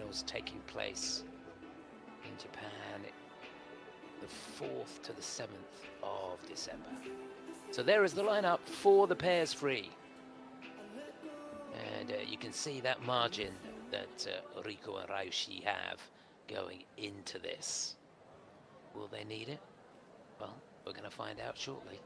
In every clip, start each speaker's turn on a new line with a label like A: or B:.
A: finals taking place in Japan the 4th to the 7th of December. So there is the lineup for the pairs free. And you can see that margin that Rico and Raushi have going into this. Will they need it? Well, we're going to find out shortly.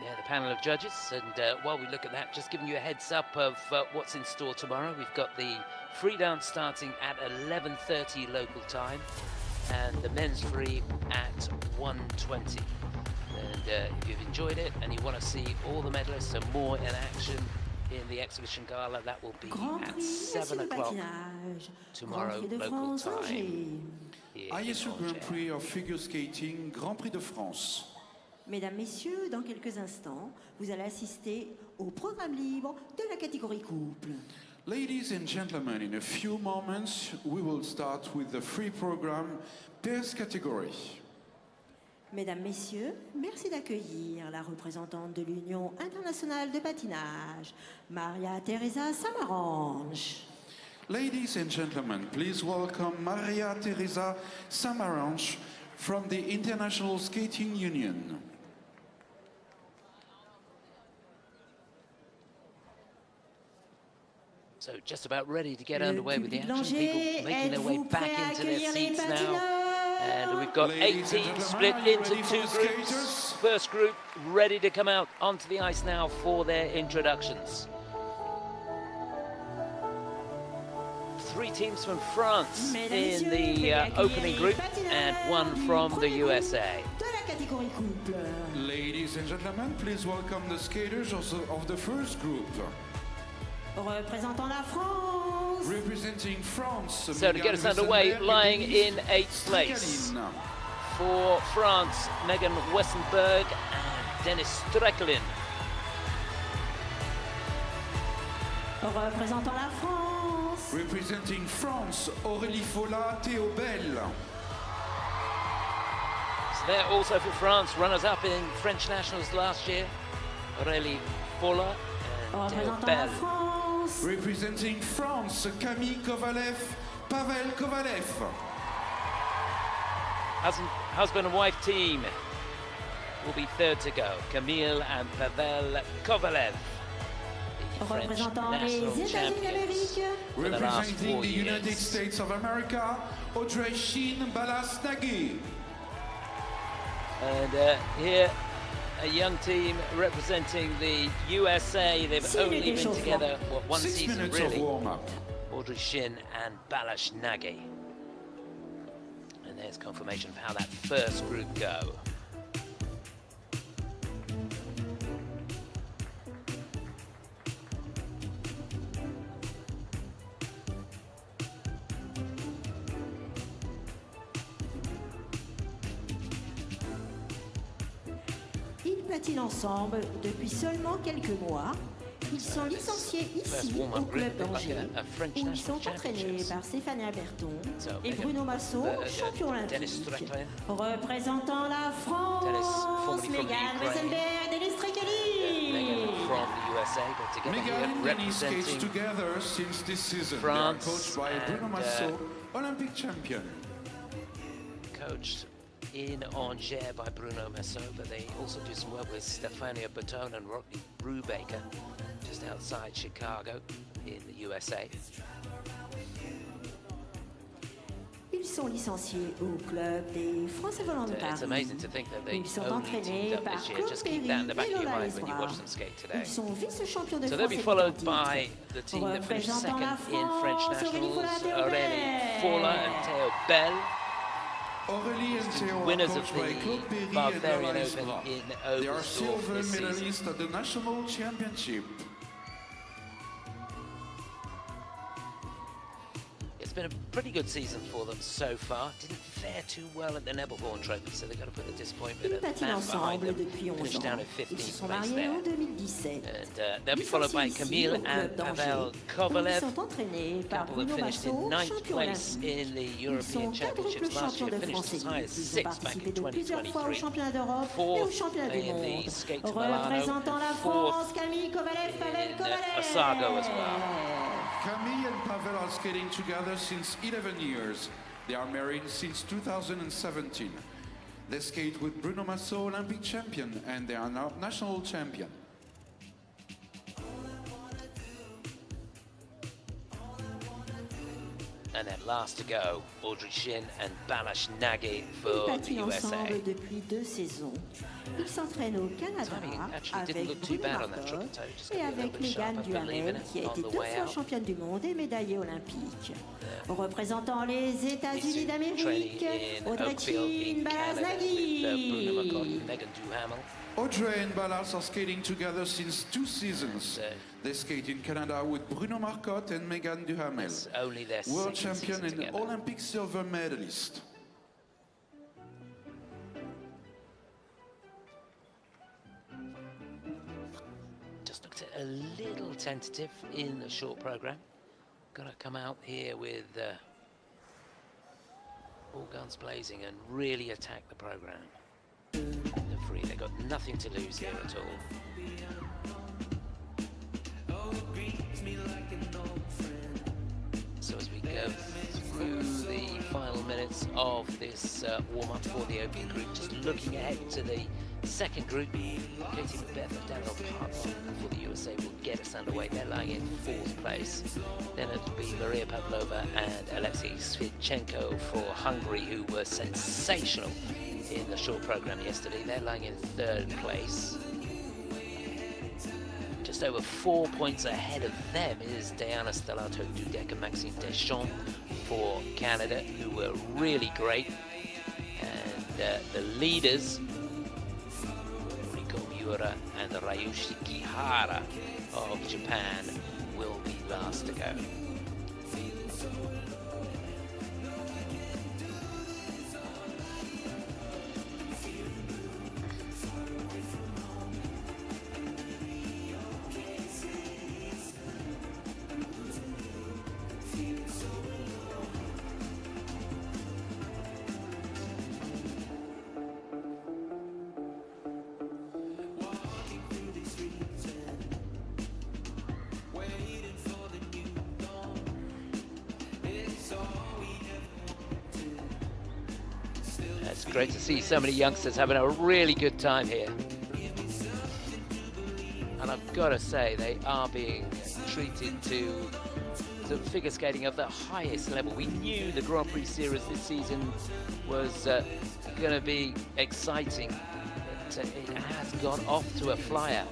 A: Yeah, the panel of judges, and while we look at that, just giving you a heads up of what's in store tomorrow. We've got the free dance starting at 11:30 local time, and the men's free at 1:20. And if you've enjoyed it and you want to see all the medalists and more in action in the exhibition gala, that will be at 7 o'clock tomorrow local time.
B: ISU Grand Prix of Figure Skating, Grand Prix de France.
C: Mesdames, Messieurs, dans quelques instants, vous allez assister au programme libre de la catégorie couple.
B: Ladies and gentlemen, in a few moments, we will start with the free program pairs category.
C: Mesdames, Messieurs, merci d'accueillir la représentante de l'Union internationale de patinage, Maria Teresa Samaranch.
B: Ladies and gentlemen, please welcome Maria Teresa Samaranch from the International Skating Union.
A: So just about ready to get underway with the action. People making their way back into their seats now. And we've got 8 teams split into 2 groups. First group ready to come out onto the ice now for their introductions. 3 teams from France in the opening group and 1 from the USA.
B: Ladies and gentlemen, please welcome the skaters of the first group.
C: Représentant la France.
B: Representing France.
A: So to get us underway, lying in 8th place. For France, Megan Wessenberg and Dennis Streklin.
C: Représentant la France.
B: Representing France, Aurélie Faula, Théo Belle.
A: So they're also for France, runners-up in French Nationals last year. Aurélie Faula and Théo Belle.
B: Representing France, Camille Kovalev, Pavlova and Kovalev.
A: Husband and wife team will be third to go. Camille and Pavlova and Kovalev, the French national champions for the last 4
B: Representing the United
A: years.
B: States of America, Audrey Shin and Nagi.
A: And here, a young team representing the USA. They've only been together, what, 1
B: 6
A: season
B: minutes
A: really.
B: of warm-up.
A: Audrey Shin and Balash Nagi. And there's confirmation of how that first group go.
C: Ils patinent ensemble depuis seulement quelques mois. Ils sont licenciés ici au club d'Angers, où ils sont entraînés par Stéphania Berton et Bruno Massot, champion olympique. Représentant la France, Megan Wessenberg and Streklin.
A: Megan from the USA, but together
B: Megan and Dennis skates
A: representing
B: together since this season.
A: France
B: They are coached by Bruno Massot, Olympic champion.
A: coached in Angers by Bruno Massot, but they also do some work with Stefania Berton and Rodney Brubaker just outside Chicago in the USA.
C: Ils sont licenciés au club des Français volants de Paris.
A: It's amazing to think that they
C: Ils sont
A: only
C: entraînés
A: teamed up
C: par
A: this year.
C: Claude
A: Just keep
C: Perry
A: that in the back
C: et
A: of your
C: Lola
A: mind when you
C: Esbra.
A: watch them skate today.
C: Ils sont vice-champions de
A: So
C: France
A: they'll be
C: et
A: followed
C: titre.
A: by the team that finished
C: Représentant la
A: second in French
C: France,
A: Nationals,
C: Aurélie
A: Faula and Théo Belle.
B: Aurélie and Théo are
A: Winners of
B: coached by
A: the
B: Claude Perry and
A: Bavarian
B: Lola
A: Open
B: Esbra.
A: in
B: They are
A: Oberstdorf
B: silver
A: this season.
B: medalists at the national championship.
A: It's been a pretty good season for them so far. Didn't fare too well at the Nebelhorn Trophy, so they've got to put the disappointment
C: Ils
A: at the
C: patinent
A: man behind
C: ensemble
A: them.
C: depuis 11
A: Finished down
C: ans.
A: in
C: Ils se
A: 15th
C: sont
A: place
C: mariés en
A: there.
C: 2017.
A: And they'll be followed by
C: Licenciés
A: Camille
C: ici au
A: and
C: club
A: Pavel
C: d'Angers, où ils
A: Kovalev.
C: sont entraînés par
A: Couple that
C: Bruno
A: finished in
C: Massot,
A: 9th
C: champion
A: place
C: olympique.
A: in the
C: Ils
A: European
C: sont
A: Championships
C: quadruple
A: last
C: champions
A: year,
C: de
A: finished
C: France
A: as high as
C: Ils ont
A: 6th back in
C: participé de plusieurs fois au
A: 2023.
C: championnat d'Europe et au
A: Fourth
C: championnat du
A: in
C: monde.
A: the skate to Milano,
C: Représentant la
A: fourth
C: France, Camille Kovalev, Pavel
A: in the Osago as well.
B: Camille and Pavel are skating together since 11 years. They are married since 2017. They skate with Bruno Massot, Olympic champion, and they are now national champion.
A: And then last to go, Audrey Shin and Shin and Nagi for the USA.
C: Ensemble depuis 2 saisons. Ils s'entraînent au Canada avec Bruno Marcotte et avec Megan Duhamel qui a été 2 fois championne du monde et médaillée olympique. Représentant les États-Unis d'Amérique, Audrey Shin,
B: Audrey and Ballas are skating together since 2 seasons. They skate in Canada with Bruno Marcotte and Megan Duhamel, world champion and Olympic silver medalist.
A: Just looked at a little tentative in the short program. Gonna come out here with all guns blazing and really attack the program. The Prix, they've got nothing to lose here at all. So as we go through the final minutes of this warm-up for the opening group, just looking ahead to the second group, Katie McBeath and Parkman for the USA will get us underway. They're lying in 4th place. Then it'll be Maria Pavlova and Alexei Sviatenko for Hungary, who were sensational in the short program yesterday. They're lying in 3rd place. Just over 4 points ahead of them is Diana Stellato-Dudek and Deschamps for Canada, who were really great. And the leaders, Miura and Kihara of Japan, will be last to go. It's great to see so many youngsters having a really good time here. And I've got to say, they are being treated to some figure skating of the highest level. We knew the Grand Prix series this season was going to be exciting, but it has gone off to a flyer.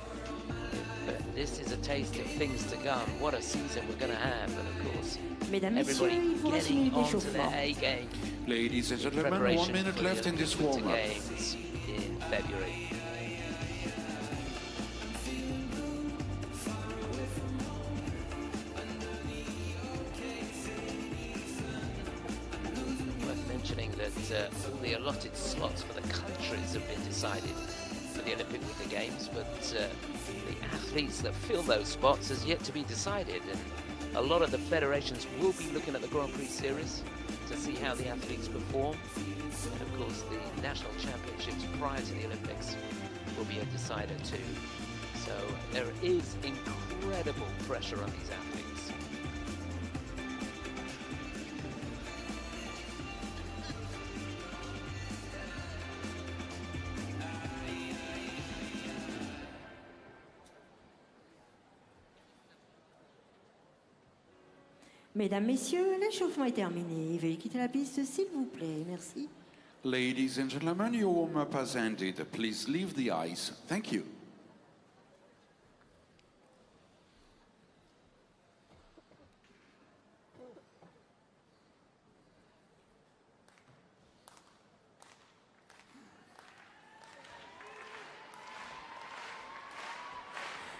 A: But this is a taste of things to come. What a season we're going to have, and of course, everybody getting onto their A game.
B: Ladies and gentlemen, 1 minute left in this warm-up.
A: Games in February. Worth mentioning that all the allotted slots for the countries have been decided for the Olympic Winter Games, but the athletes that fill those spots has yet to be decided, and a lot of the federations will be looking at the Grand Prix series to see how the athletes perform, and of course the national championships prior to the Olympics will be a decider too. So there is incredible pressure on these athletes.
C: Mesdames, Messieurs, l'échauffement est terminé. Veuillez quitter la piste, s'il vous plaît. Merci.
B: Ladies and gentlemen, your warm-up has ended. Please leave the ice. Thank you.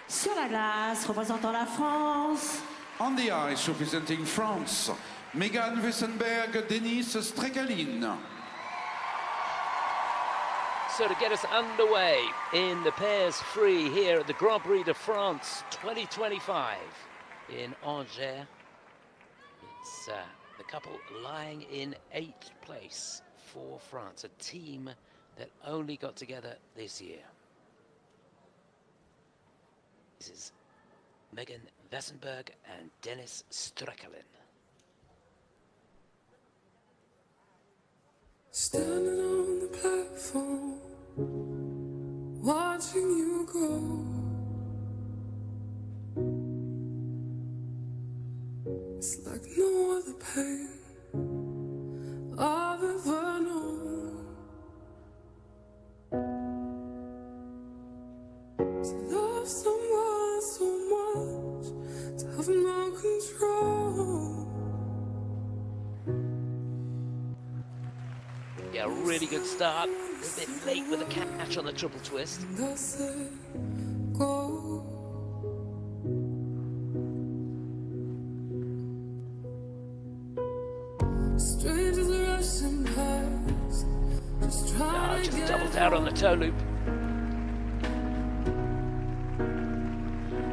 C: Sur la glace, représentant la France.
B: On the ice, representing France, Megan Wessenberg, Streklin.
A: So to get us underway in the pairs free here at the Grand Prix de France 2025 in Angers, it's the couple lying in 8th place for France, a team that only got together this year. This is Megan Wessenberg and Dennis Streklin.
D: Standing on the platform, watching you go. It's like no other pain I've ever known. To love someone so much, to have no control.
A: Yeah, a really good start. A bit late with a catch on the triple twist.
D: And I said, go. Strangers rushing past, just trying to
A: just doubled out on the toe loop.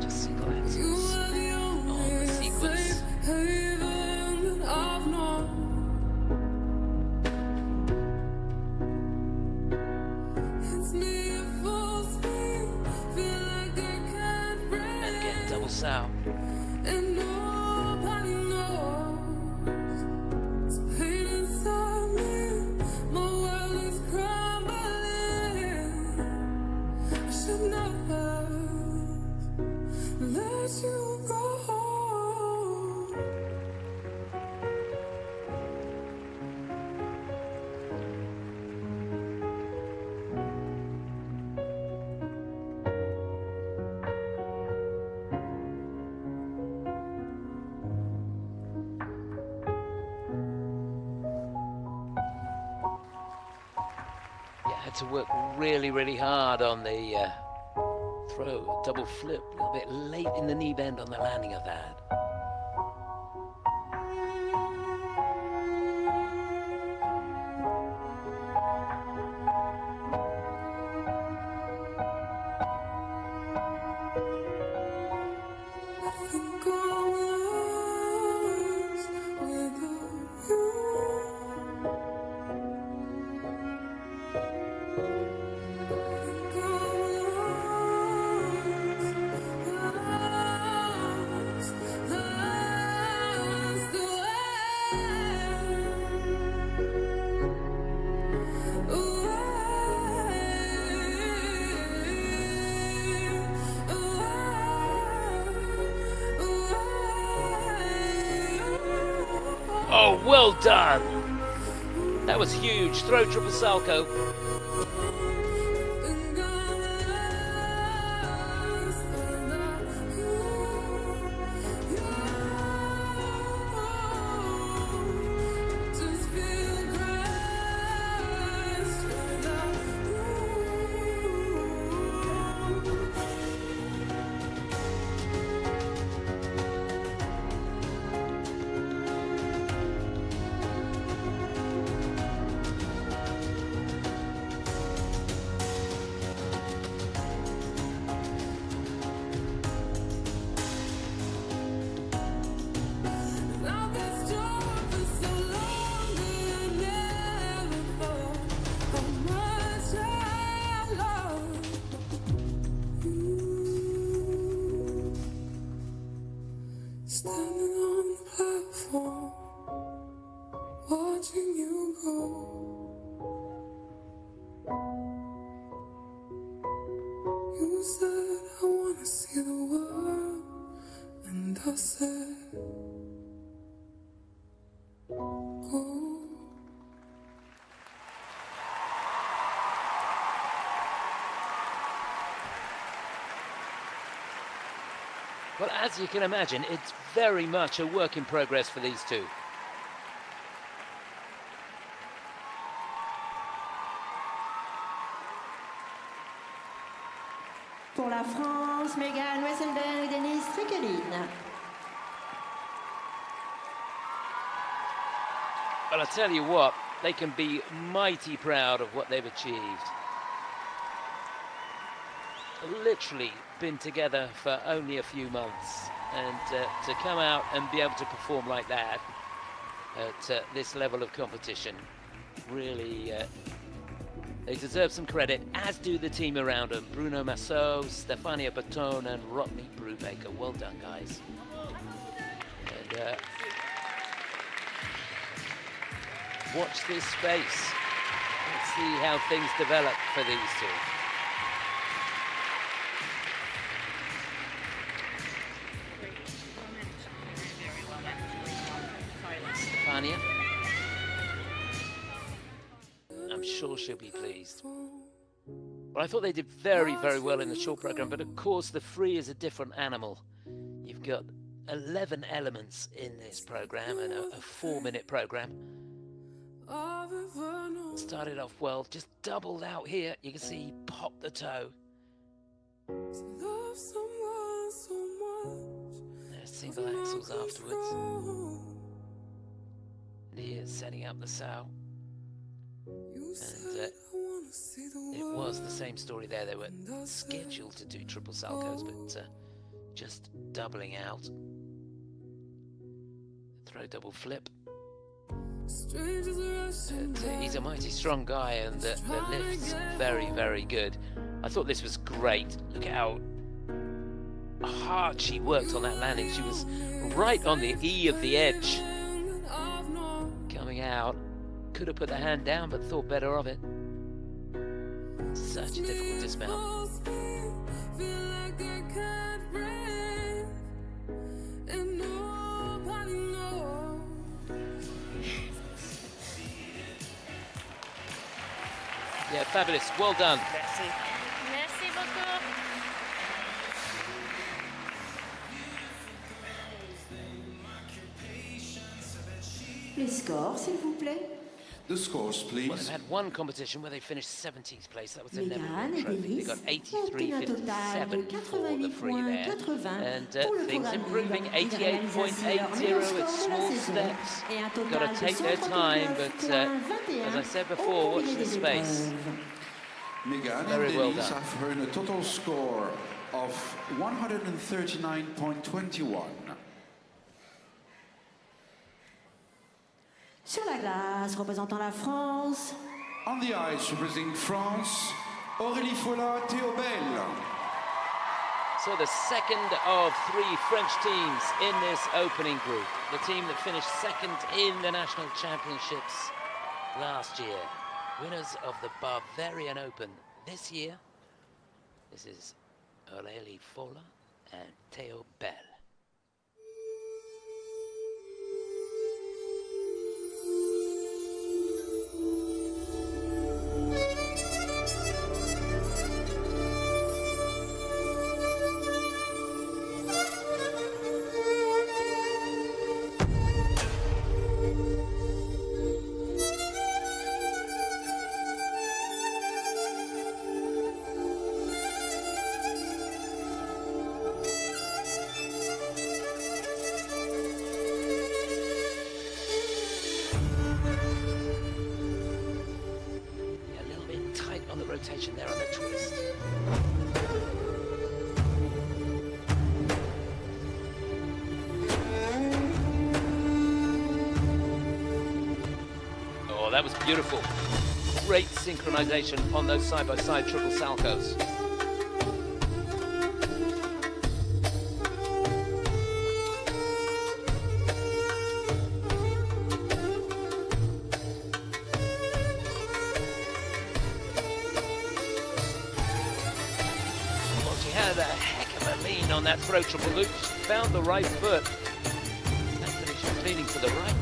A: Just single axels on the sequence.
D: haven that I've known. It's me at full speed, feel like I can't breathe.
A: And again, double sow.
D: And nobody knows. It's pain inside me. My world is crumbling. I should never let you go.
A: Yeah, had to work really, really hard on the throw, double flip, a little bit late in the knee bend on the landing of that.
D: I think I'm lost without you.
A: Oh, well done! That was huge. Throw triple salto. Standing on the platform, watching you go. You said I wanna see the world, and I said, go. Well, as you can imagine, it's very much a work in progress for these two.
C: Pour la France, Megan Wessenberg et Dennis Streklin.
A: Well, I tell you what, they can be mighty proud of what they've achieved. Literally been together for only a few months, and to come out and be able to perform like that at this level of competition, really They deserve some credit, as do the team around them. Bruno Massot, Stefania Bertone, and Rodney Brubaker. Well done, guys. And watch this space. Let's see how things develop for these two. Stefania. I'm sure she'll be pleased. Well, I thought they did very, very well in the short program, but of course the free is a different animal. You've got 11 elements in this program and a 4-minute program. Started off well, just doubled out here. You can see he popped the toe. There's single axles afterwards. And here's setting up the sow. And it was the same story there. They were scheduled to do triple salchows, but just doubling out. Throw double flip. He's a mighty strong guy, and the lift's very, very good. I thought this was great. Look at how hard she worked on that landing. She was right on the E of the edge. Coming out. Could have put the hand down, but thought better of it. Such a difficult dismount. Yeah, fabulous. Well done.
E: Merci. Merci beaucoup.
C: Les scores, s'il vous plaît.
B: The scores, please.
A: Well, they've had one competition where they finished 17th place. That was the
C: Mesdames
A: Level
C: et
A: Trophy. They
C: Denis
A: got
C: ont obtenu un total de
A: 83-57 for the
C: 88
A: free
C: points,
A: there.
C: 80
A: And
C: pour le
A: things
C: programme
A: improving,
C: libre. Ils réalisent ainsi leur
A: 88.80
C: meilleur
A: with
C: score de la
A: small
C: saison.
A: steps.
C: Et un
A: Got
C: total
A: to
C: de
A: take their
C: 139
A: time, but
C: points,
A: as I
C: 21
A: said
C: au
A: before, watch
C: combiné
A: the
C: des
A: space.
C: épreuves.
B: Megan
A: Very
B: and
A: well
B: Denise
A: done.
B: have earned a total score of 139.21.
C: Sur la glace, représentant la France,
B: On the ice, representing France, Aurélie Faula, Théo Belle.
A: So the second of 3 French teams in this opening group. The team that finished second in the national championships last year. Winners of the Bavarian Open this year. This is Aurélie Faula and Théo Belle. Rotation there on the twist. Oh, that was beautiful. Great synchronization on those side-by-side triple salchows. On that throw triple loop, found the right foot. That finish is leaning to the right.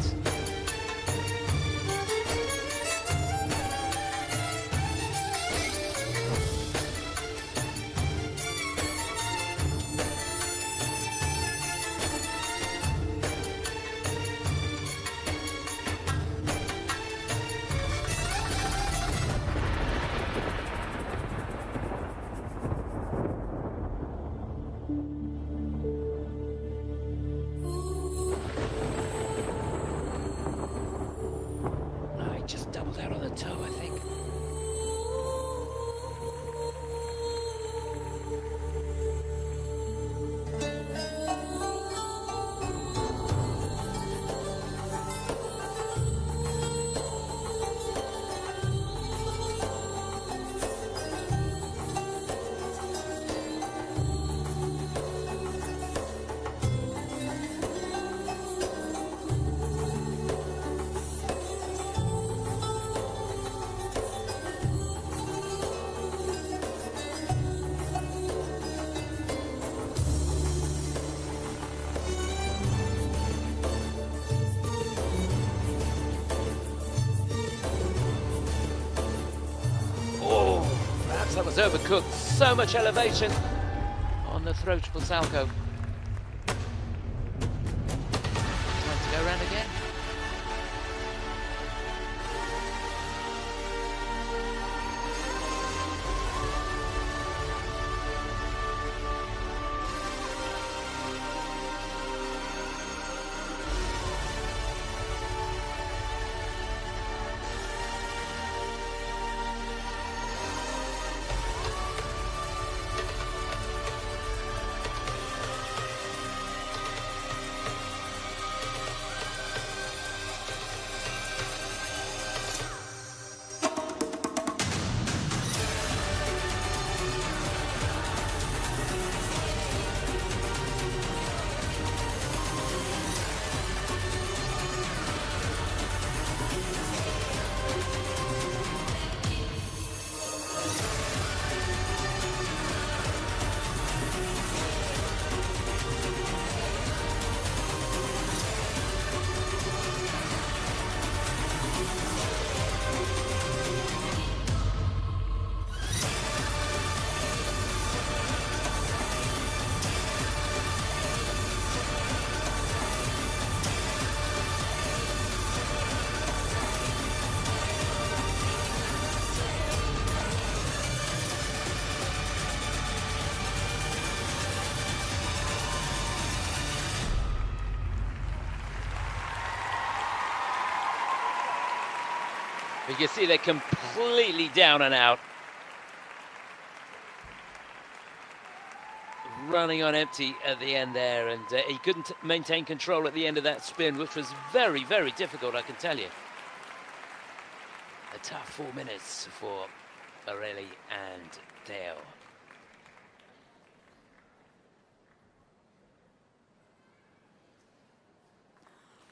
A: was overcooked. So much elevation on the throw triple salchow. Time to go around again. You can see they're completely down and out. Running on empty at the end there, and he couldn't maintain control at the end of that spin, which was very, very difficult, I can tell you. A tough 4 minutes for Borelli and Dale.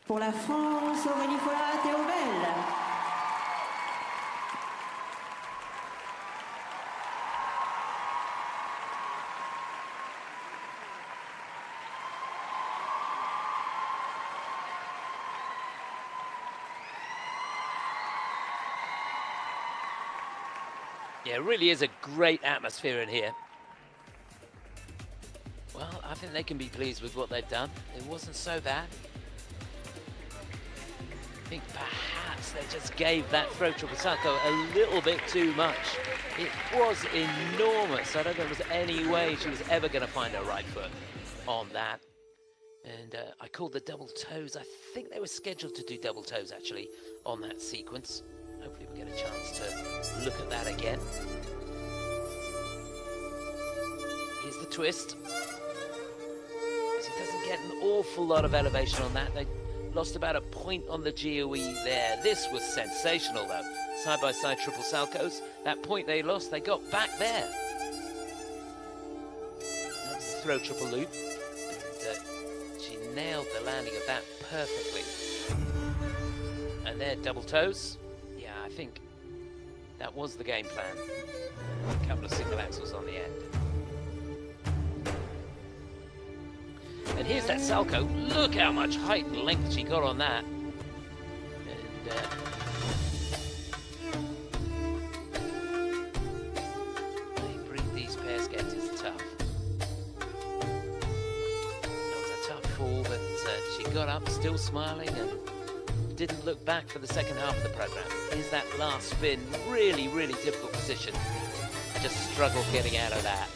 C: Pour la France, Aurélie Faula et Belle.
A: Yeah, it really is a great atmosphere in here. Well, I think they can be pleased with what they've done. It wasn't so bad. I think perhaps they just gave that throw triple salchow a little bit too much. It was enormous. I don't think there was any way she was ever going to find her right foot on that. And I called the double toes. I think they were scheduled to do double toes, actually, on that sequence. Hopefully we'll get a chance to look at that again. Here's the twist. He doesn't get an awful lot of elevation on that. They lost about a point on the GOE there. This was sensational, though. Side-by-side triple salchows. That point they lost, they got back there. That's the throw triple loop. And she nailed the landing of that perfectly. And there, double toes. Yeah, I think that was the game plan. A couple of single axels on the end. And here's that salchow. Look how much height and length she got on that. And they bring these pair skaters tough. It was a tough fall, but she got up still smiling and didn't look back for the second half of the program. Here's that last spin. Really, really difficult position. I just struggled getting out of that.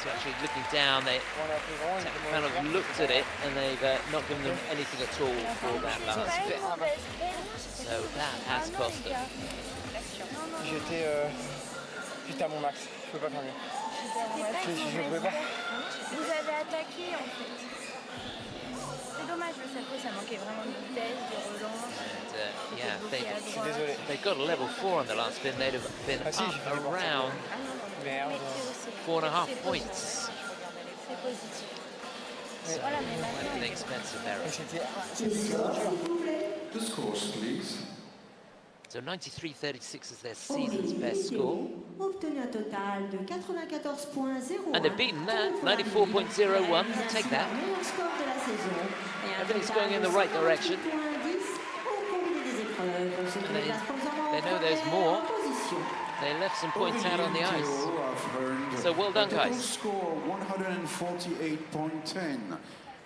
A: So actually looking down, they kind of looked at it and they've not given them anything at all for that last bit. So that has cost them.
F: J'étais à mon max, je peux pas faire mieux. Je pouvais pas.
E: Vous avez attaqué en fait. C'est dommage, le salto, ça manquait vraiment de vitesse, de relance.
A: Yeah, they got a level 4 on the last spin. They'd have been up around 4.5 points. So, quite an expensive error.
B: The scores, please.
A: So 93.36 is their season's best score. And they've beaten that, 94.01. Take that. Everything's going in the right direction.
C: épreuve. Ce qui
A: They-
C: les place présentement
A: they
C: en
A: know there's
C: première
A: more.
C: position.
A: They left some
B: Over
A: points out on the
B: year
A: ice.
B: two have earned
A: So well done,
B: a total
A: guys.
B: score 148.10.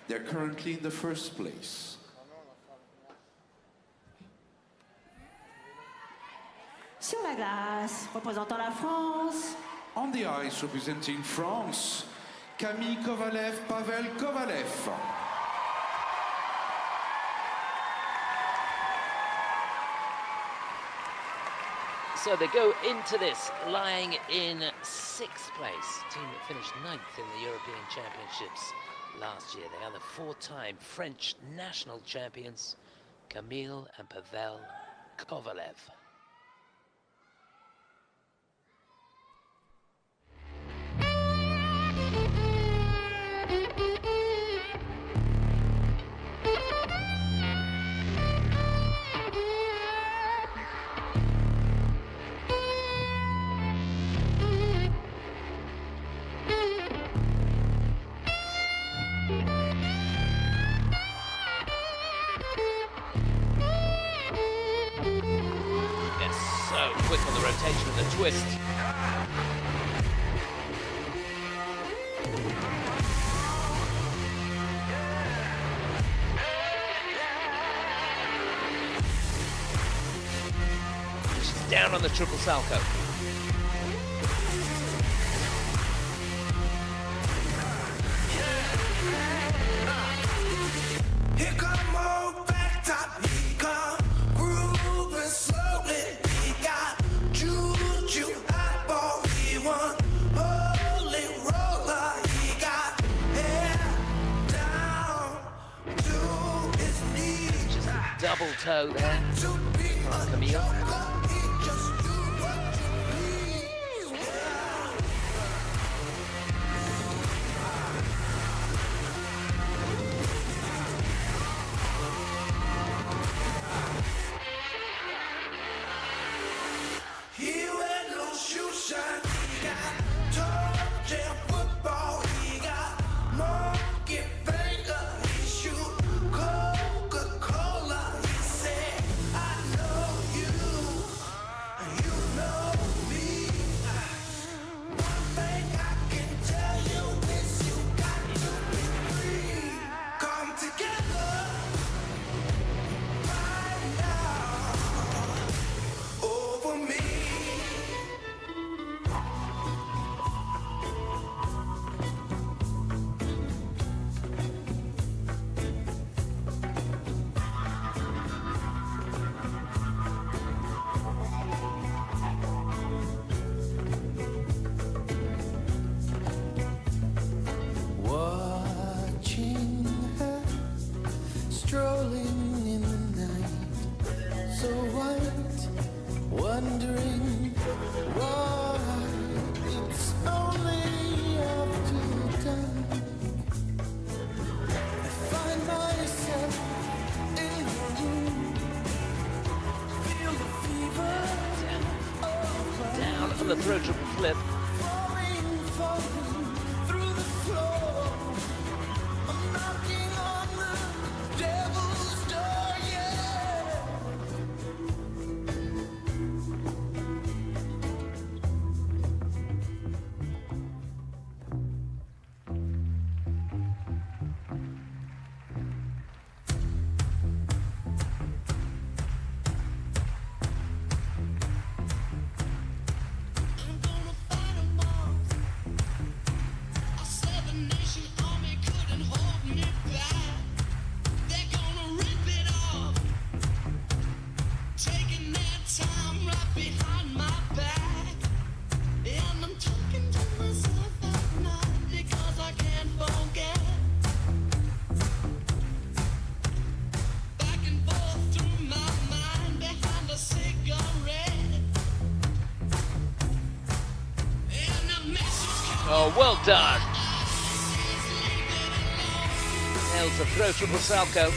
B: They're currently in the first place.
C: Sur la glace, représentant la France,
B: On the ice, representing France, Camille Kovalev, Pavel Kovalev.
A: So they go into this lying in 6th place. Team that finished 9th in the European Championships last year. They are the 4-time French national champions, Camille and Pavel Kovalev. Quick on the rotation of the twist. She's down on the triple salto.
G: Here come on back top, he come grooving slowly. He got juju eyeball, he won holy roller. He got hair down to his knees.
A: Just a double toe there from Camille.
G: He just do what you please. He wear no shoe shine. He got toe jam football. He got monkey finger. He shoot Coca-Cola. He said, I know you, you know me. One thing I can tell you is you got to be free. Come together right now over me. Watching her strolling in the night, so white, wondering why it's only after dark. I find myself in her room, feel the fever
A: Down on the throw triple flip.
G: falling through the floor. I'm knocking on the devil's door, yeah. I'm gonna fight 'em all. I said the nation army couldn't hold me back. They're gonna rip it off, taking their time right behind my back. And I'm talking to myself at night because I can't forget. Back and forth through my mind behind a cigarette. And the message
A: Oh, well done. Nails the throw triple salto.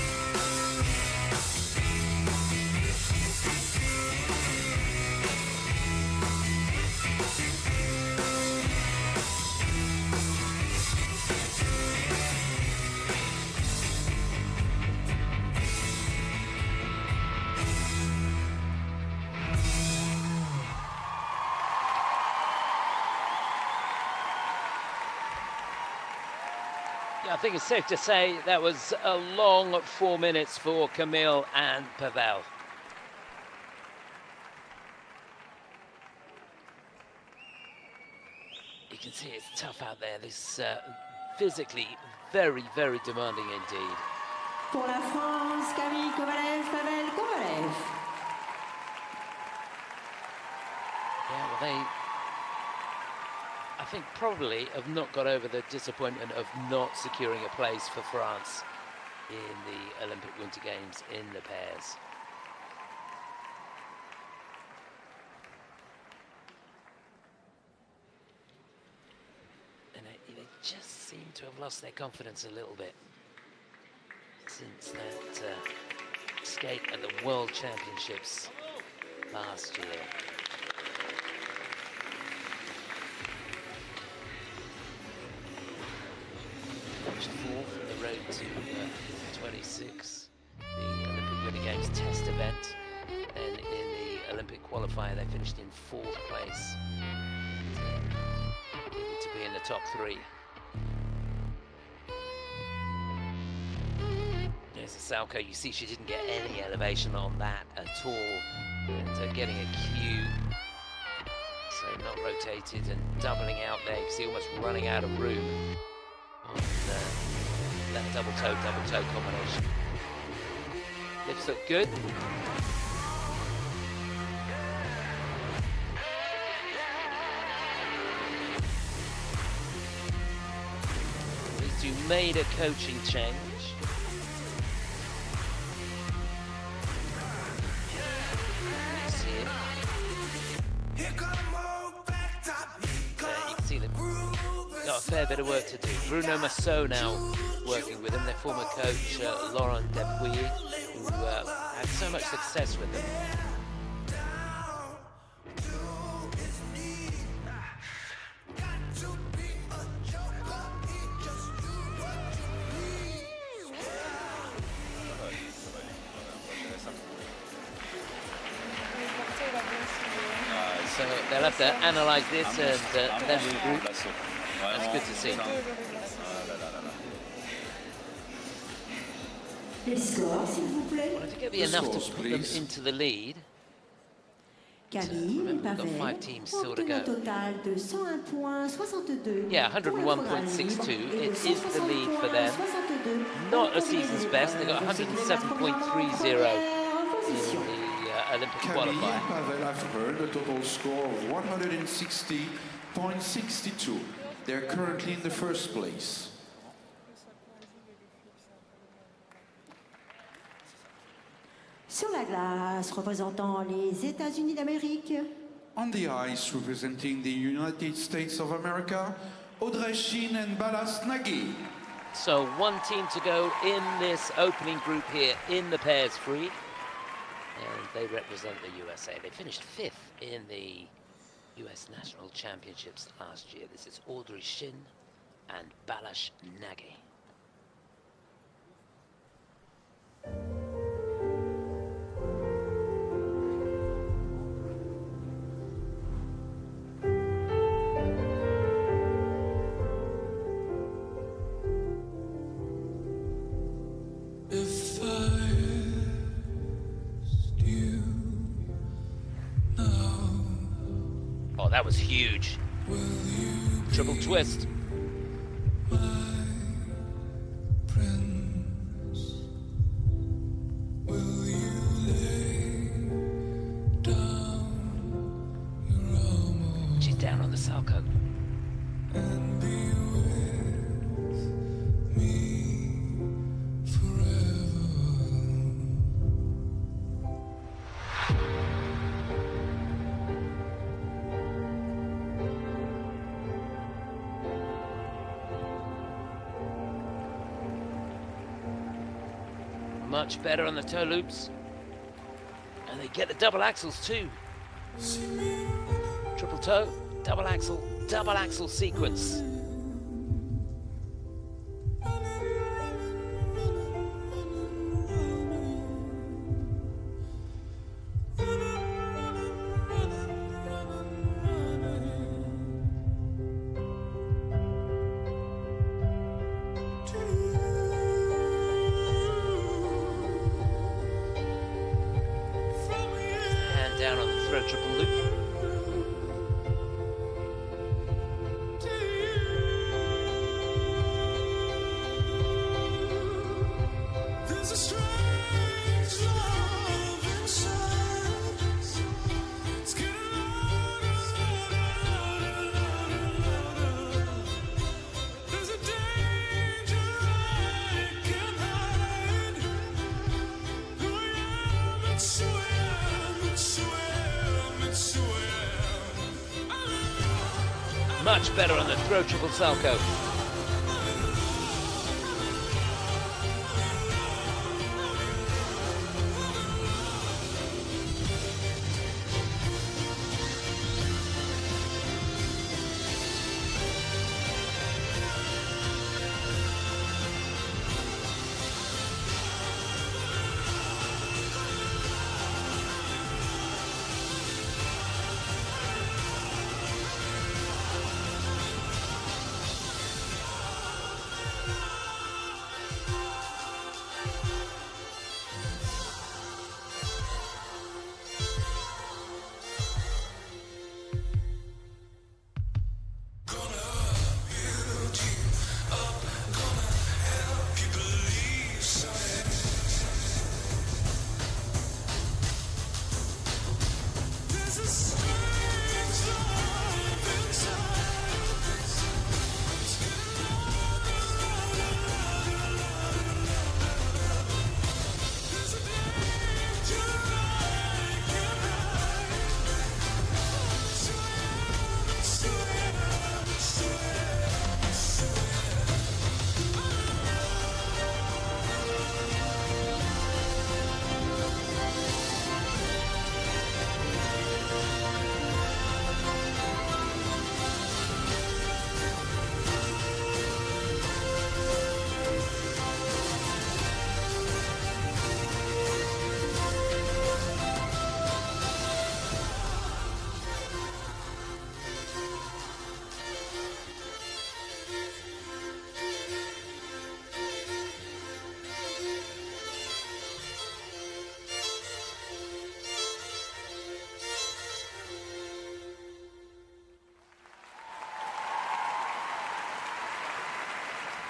A: Yeah, I think it's safe to say that was a long 4 minutes for Camille and Pavel. You can see it's tough out there. This physically very, very demanding indeed.
C: Pour la France, Camille Kovalev, Pavel Kovalev.
A: Yeah, well, they, I think, probably have not got over the disappointment of not securing a place for France in the Olympic Winter Games in the pairs. And they just seem to have lost their confidence a little bit since that skate at the World Championships last year. Finished fourth on the road to 26, the Olympic Winter Games test event. Then in the Olympic qualifier, they finished in 4th place. Needed to be in the top 3. There's Salko. You see she didn't get any elevation on that at all. And getting a cue. So not rotated and doubling out there. You see almost running out of room on that double toe combination. Lifts look good. These two made a coaching change. Got a fair bit of work to do. Bruno Massot now working with them, their former coach Laurent Depuy, who had so much success with them. So they'll have to analyse this and then regroup. That's good to see. Well, to get enough to put them into the lead.
C: Camille et
A: We've got 5 teams still to
C: un
A: go.
C: total de 101,62.
A: Yeah, 101.62. It is the lead for them. Not a season's best. They got 107.30 in the Olympic
B: Camille and
A: qualifier.
B: Pavel have earned a total score of 160.62. They're currently in the 1st place.
C: Sur la glace, représentant les États-Unis d'Amérique.
B: On the ice, representing the United States of America, Audrey Shin and Faula and Nagi.
A: So 1 team to go in this opening group here in the pairs free. And they represent the USA. They finished 5th in the US National Championships last year. This is Audrey Shin and Faula and Nagi.
D: If I asked you now,
A: Oh, that was huge.
D: will you
A: Triple twist.
D: my prince? Will you lay down your armor
A: She's down on the Salko.
D: and be with me forever?
A: Much better on the toe loops. And they get the double axels too. Triple toe, double axel sequence. triple loop.
G: There's a strange love inside. It's getting louder. There's a danger I can't hide. Who I am, it's who I am, it's who I am, it's who I am.
A: Much better on the throw triple salcho.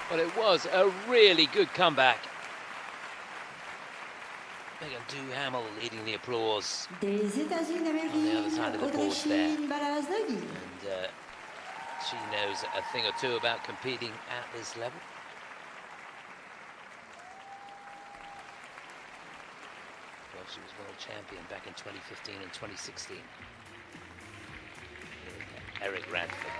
A: But it was a really good comeback. Megan Duhamel leading the applause
C: Des États-Unis
A: on the other side of the board there.
C: Shin and Nagi.
A: And she knows a thing or two about competing at this level. Well, she was world champion back in 2015 and 2016. Eric Radford.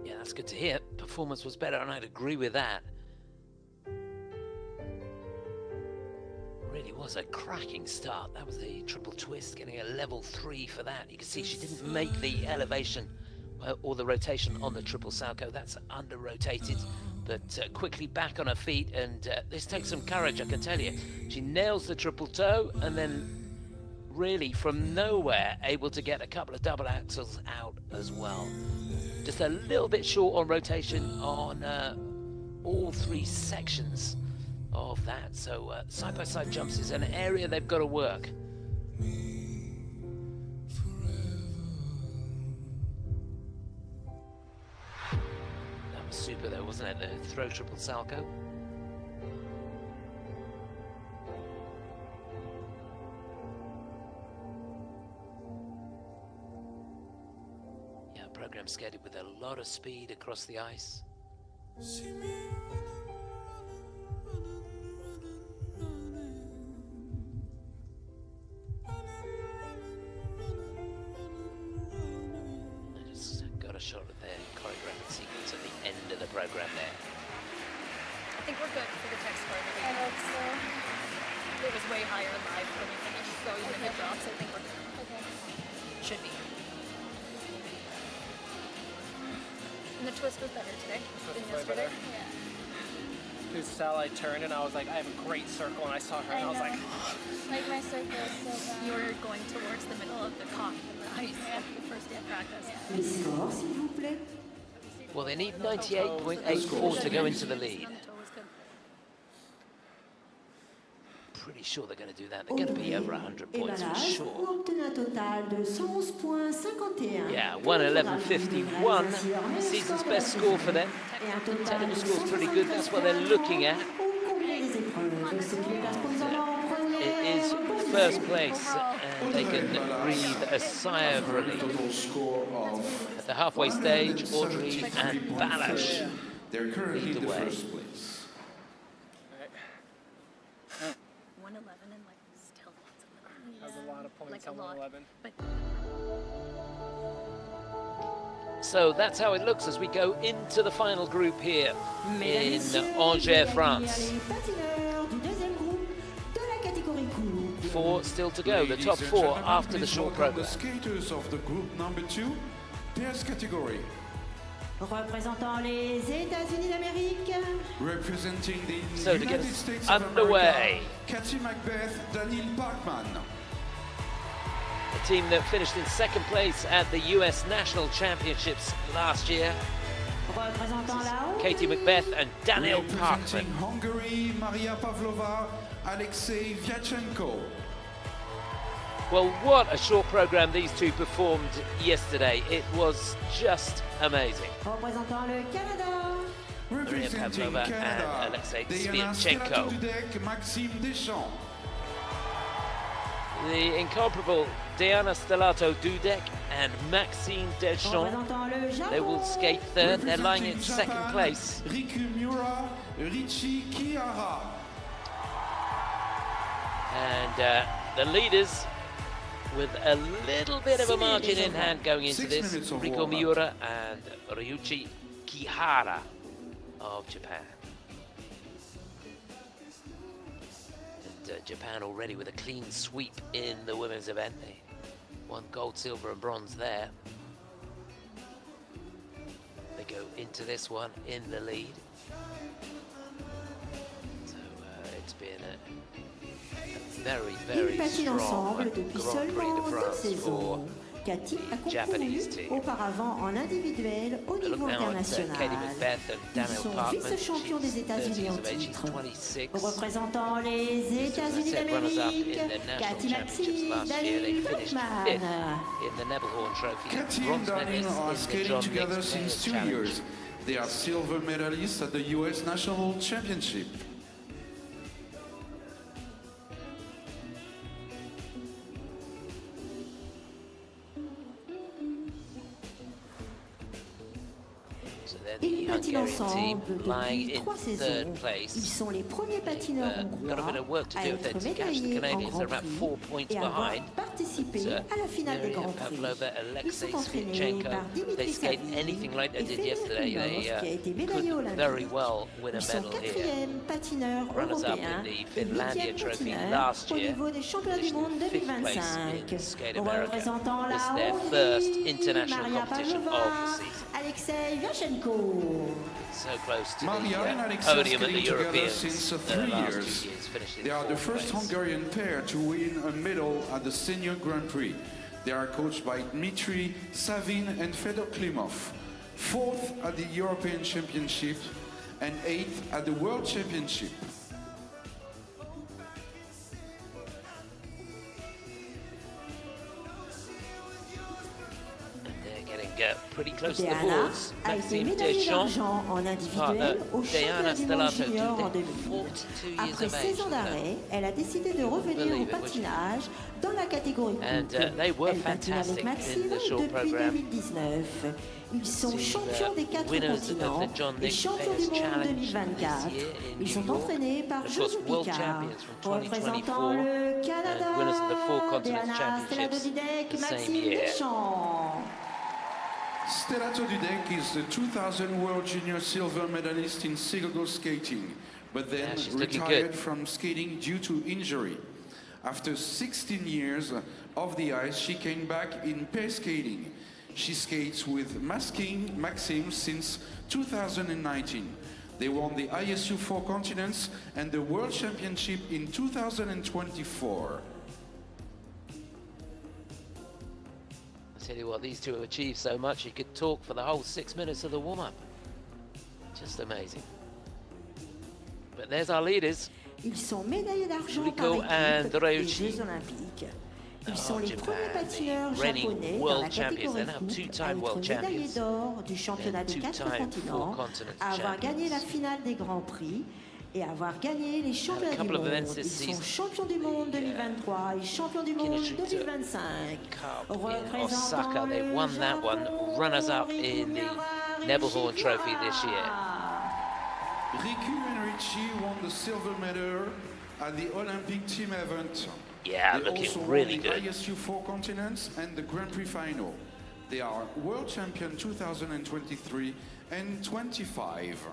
A: Yeah, that's good to hear. Performance was better, and I'd agree with that. Really was a cracking start. That was the triple twist, getting a level 3 for that. You can see she didn't make the elevation or the rotation on the triple salcho. That's under-rotated, but quickly back on her feet, and this takes some courage, I can tell you. She nails the triple toe, and then really from nowhere able to get a couple of double axels out as well. Just a little bit short on rotation on all 3 sections of that. So side-by-side jumps is an area they've got to work. That was super though, wasn't it? The throw triple salcho. Program scheduled with a lot of speed across the ice. I just got a shot of the choreographic sequence at the end of the program there.
E: I think we're good for the text card. I hope so. It was way higher live when we finished, so even if it drops, I think we're good. Okay. Should be. And the twist was better today than yesterday. Yeah.
F: Dude, Sal, I turned and I was like, I have a great circle, and I saw her and I was like,
E: like my circle is so bad. You were going towards the middle of the cock in the ice the first day of practice.
C: Les scores, s'il vous plaît.
A: Well, they need 98.84 to go into the lead. Pretty sure they're going to do that. They're going to be over 100 points for sure. Yeah, 111.51, season's best score for them. Technical score's pretty good, that's what they're looking at. It is first place, and they can breathe a sigh of relief. At the halfway stage, Audrey and Balash
B: They're currently
A: lead the
B: the
A: way.
B: first place.
E: 111 and like still lots of them.
F: Has a lot of points
E: Like a
F: on
E: lot.
F: 111.
E: But
A: So that's how it looks as we go into the final group here in Angers, France. 4 still to go, the
B: Ladies
A: top
B: and
A: 4
B: gentlemen,
A: after the
B: please
A: short
B: welcome
A: program.
B: the skaters of the group number 2, pairs category.
C: Représentant les États-Unis d'Amérique,
B: Representing the
A: So to get
B: United
A: us
B: States of
A: underway.
B: America, McBeath and Parkman.
A: A team that finished in second place at the US National Championships last year.
C: représentant la
A: Katie
C: Hongrie,
A: McBeath and Daniel Parkman.
B: Representing Hungary, Maria Pavlova, Sviatenko.
A: Well, what a short program these two performed yesterday. It was just amazing.
C: représentant le Canada,
A: Maria
B: Representing
A: Pavlova
B: Canada,
A: and Alexei
B: Diana
A: Sviatenko.
B: Stellato-Dudek, Deschamps.
A: The incomparable Diana Stellato-Dudek and Maxime Deschamps.
C: représentant le
A: They will
C: Japon,
A: skate third. They're lying in
B: Representing
A: second
B: Japan,
A: place.
B: Miura and Kihara.
A: And the leaders with a little bit of a margin in hand going into
B: 6
A: this.
B: minutes of
A: Riko
B: warm-up.
A: Miura and Kihara of Japan. And Japan already with a clean sweep in the women's event. They won gold, silver and bronze there. They go into this one in the lead. So it's been a very,
C: ils
A: very
C: patinent
A: strong
C: ensemble depuis
A: Grand Prix
C: seulement
A: de
C: 2
A: France for
C: saisons. Cathy a
A: Japanese
C: concouru
A: team.
C: auparavant en individuel au
A: Look
C: niveau
A: now at
C: international.
A: Katie McBeath and
C: Ils
A: Daniel
C: sont
A: Parkman.
C: vice-champions des
A: She's
C: États-Unis
A: 30
C: en
A: years of age, she's
C: titre.
A: 26.
C: Représentant les États-Unis
A: Set runners-up
C: d'Amérique,
A: in the national
C: Cathy
A: championships
C: Maxime,
A: last year. They
C: Daniel
A: finished
C: Parkman.
A: 5th in the Nebelhorn Trophy.
B: Katie and
A: Bronze
B: Daniel
A: medalists
B: are
A: in the
B: skating
A: John
B: together
A: Mixed
B: since
A: Players
B: 2
A: Challenge.
B: years. They are silver medalists at the US National Championship.
A: So they're
C: Ils
A: the
C: patinent
A: Hungarian team
C: ensemble
A: lying
C: depuis
A: in
C: 3
A: third
C: saisons. Ils
A: place.
C: sont les premiers patineurs
A: Got a
C: hongrois
A: bit of work to
C: à
A: do if they're
C: être
A: to catch the
C: médaillés en
A: Canadians. They're
C: Grand
A: about
C: Prix
A: 4 points
C: et avoir
A: behind.
C: participé
A: But,
C: à la finale des
A: Miura
C: Grands
A: and
C: Prix.
A: Pavlova,
C: Ils
A: Alexei
C: sont entraînés
A: Sviatenko,
C: par
A: they
C: Dimitri
A: skate
C: Savy
A: anything like they
C: et
A: did
C: Fedor
A: yesterday.
C: Klimov, qui a été
A: They
C: médaillé
A: could very
C: olympique.
A: well win a
C: Ils sont
A: medal here.
C: 4e patineurs
A: Runners-up
C: européens
A: in the
C: et
A: Finlandia
C: 8e
A: Trophy
C: patineurs
A: last
C: au
A: year.
C: niveau des championnats du
A: Finished
C: monde
A: in 5th place
C: 2025.
A: in Skate America.
C: Représentant
A: This is
C: la
A: their
C: Hongrie,
A: first international
C: Maria
A: competition
C: Pavlova,
A: of the season.
C: Alexei Sviatenko.
A: So close to
B: Maria and
A: the
B: Alexei
A: podium at the
B: skating together
A: Europeans
B: since
A: the
B: 3
A: last
B: years.
A: 2 years, finished in
B: They are the
A: 4th
B: first
A: place.
B: Hungarian pair to win a medal at the Senior Grand Prix. They are coached by Dmitry Savin and Fedor Klimov. 4th at the European Championship and 8th at the World Championship.
A: Pretty close to the
C: Diana
A: boards.
C: a été
A: Maxime
C: médaillée
A: Deschamps,
C: d'argent en individuel au championnat du monde junior en 2000.
A: 42 years
C: Après
A: of
C: 16 ans
A: age.
C: d'arrêt, elle a décidé de revenir au
A: Believe it, would you?
C: patinage dans la catégorie
A: And,
C: couple.
A: they were
C: Elle patine avec
A: fantastic
C: Maxime
A: in the short
C: depuis
A: program.
C: 2019. Ils sont
A: The,
C: champions des 4
A: winners of
C: continents
A: the John
C: et
A: Mixed
C: champions du
A: Players
C: monde
A: Challenge
C: 2024.
A: this year in
C: Ils sont
A: New York.
C: entraînés par
A: Of course,
C: José
A: world
C: Picard.
A: champions from
C: Représentant
A: 2024
C: le Canada,
A: and winners of the 4 continents
C: Diana
A: championships
C: Stellato-Dudek,
A: the same
C: Maxime
A: year.
C: Deschamps.
B: Stellato-Dudek is the 2000 World Junior Silver medalist in single skating, but then
A: Yeah, she's looking
B: retired
A: good.
B: from skating due to injury. After 16 years off the ice, she came back in pair skating. She skates with Maxime since 2019. They won the ISU 4 continents and the World Championship in 2024.
A: I tell you what, these two have achieved so much, you could talk for the whole 6 minutes of the warm-up. Just amazing. But there's our leaders.
C: Ils sont médaillés d'argent
A: Rico
C: par
A: and
C: équipe des
A: Ryoshi.
C: Jeux Olympiques. Ils sont les
A: Japan,
C: premiers patineurs
A: the reigning
C: japonais dans
A: world
C: la
A: champions.
C: catégorie
A: They're now
C: couple à
A: two-time
C: être
A: world
C: médaillés
A: champions.
C: d'or du championnat des quatre
A: two-time
C: continents,
A: four-continent
C: à avoir gagné la
A: champions.
C: finale des Grands Prix et à avoir gagné les championnats du
A: couple of
C: monde.
A: events this
C: Ils sont
A: season.
C: champions du monde 2023 et champions du monde 2025.
A: Cup in Osaka, they won that one. Runners-up in the Nebelhorn Trophy this year.
B: Riku and Richie won the silver medal at the Olympic team event.
A: Yeah,
B: They
A: looking
B: also
A: really
B: won the
A: good.
B: ISU 4 continents and the Grand Prix final. They are world champion 2023 and 25.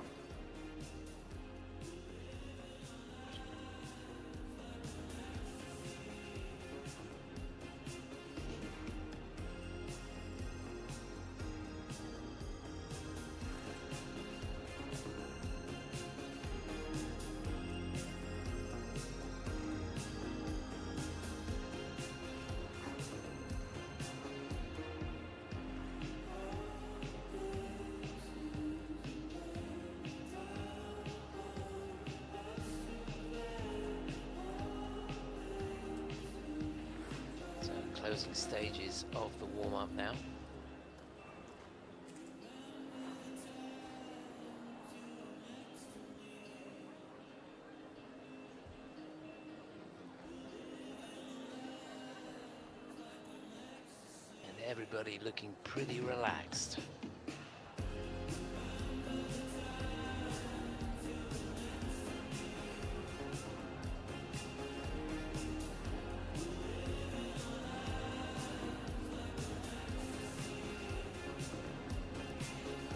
A: Closing stages of the warm-up now. And everybody looking pretty relaxed.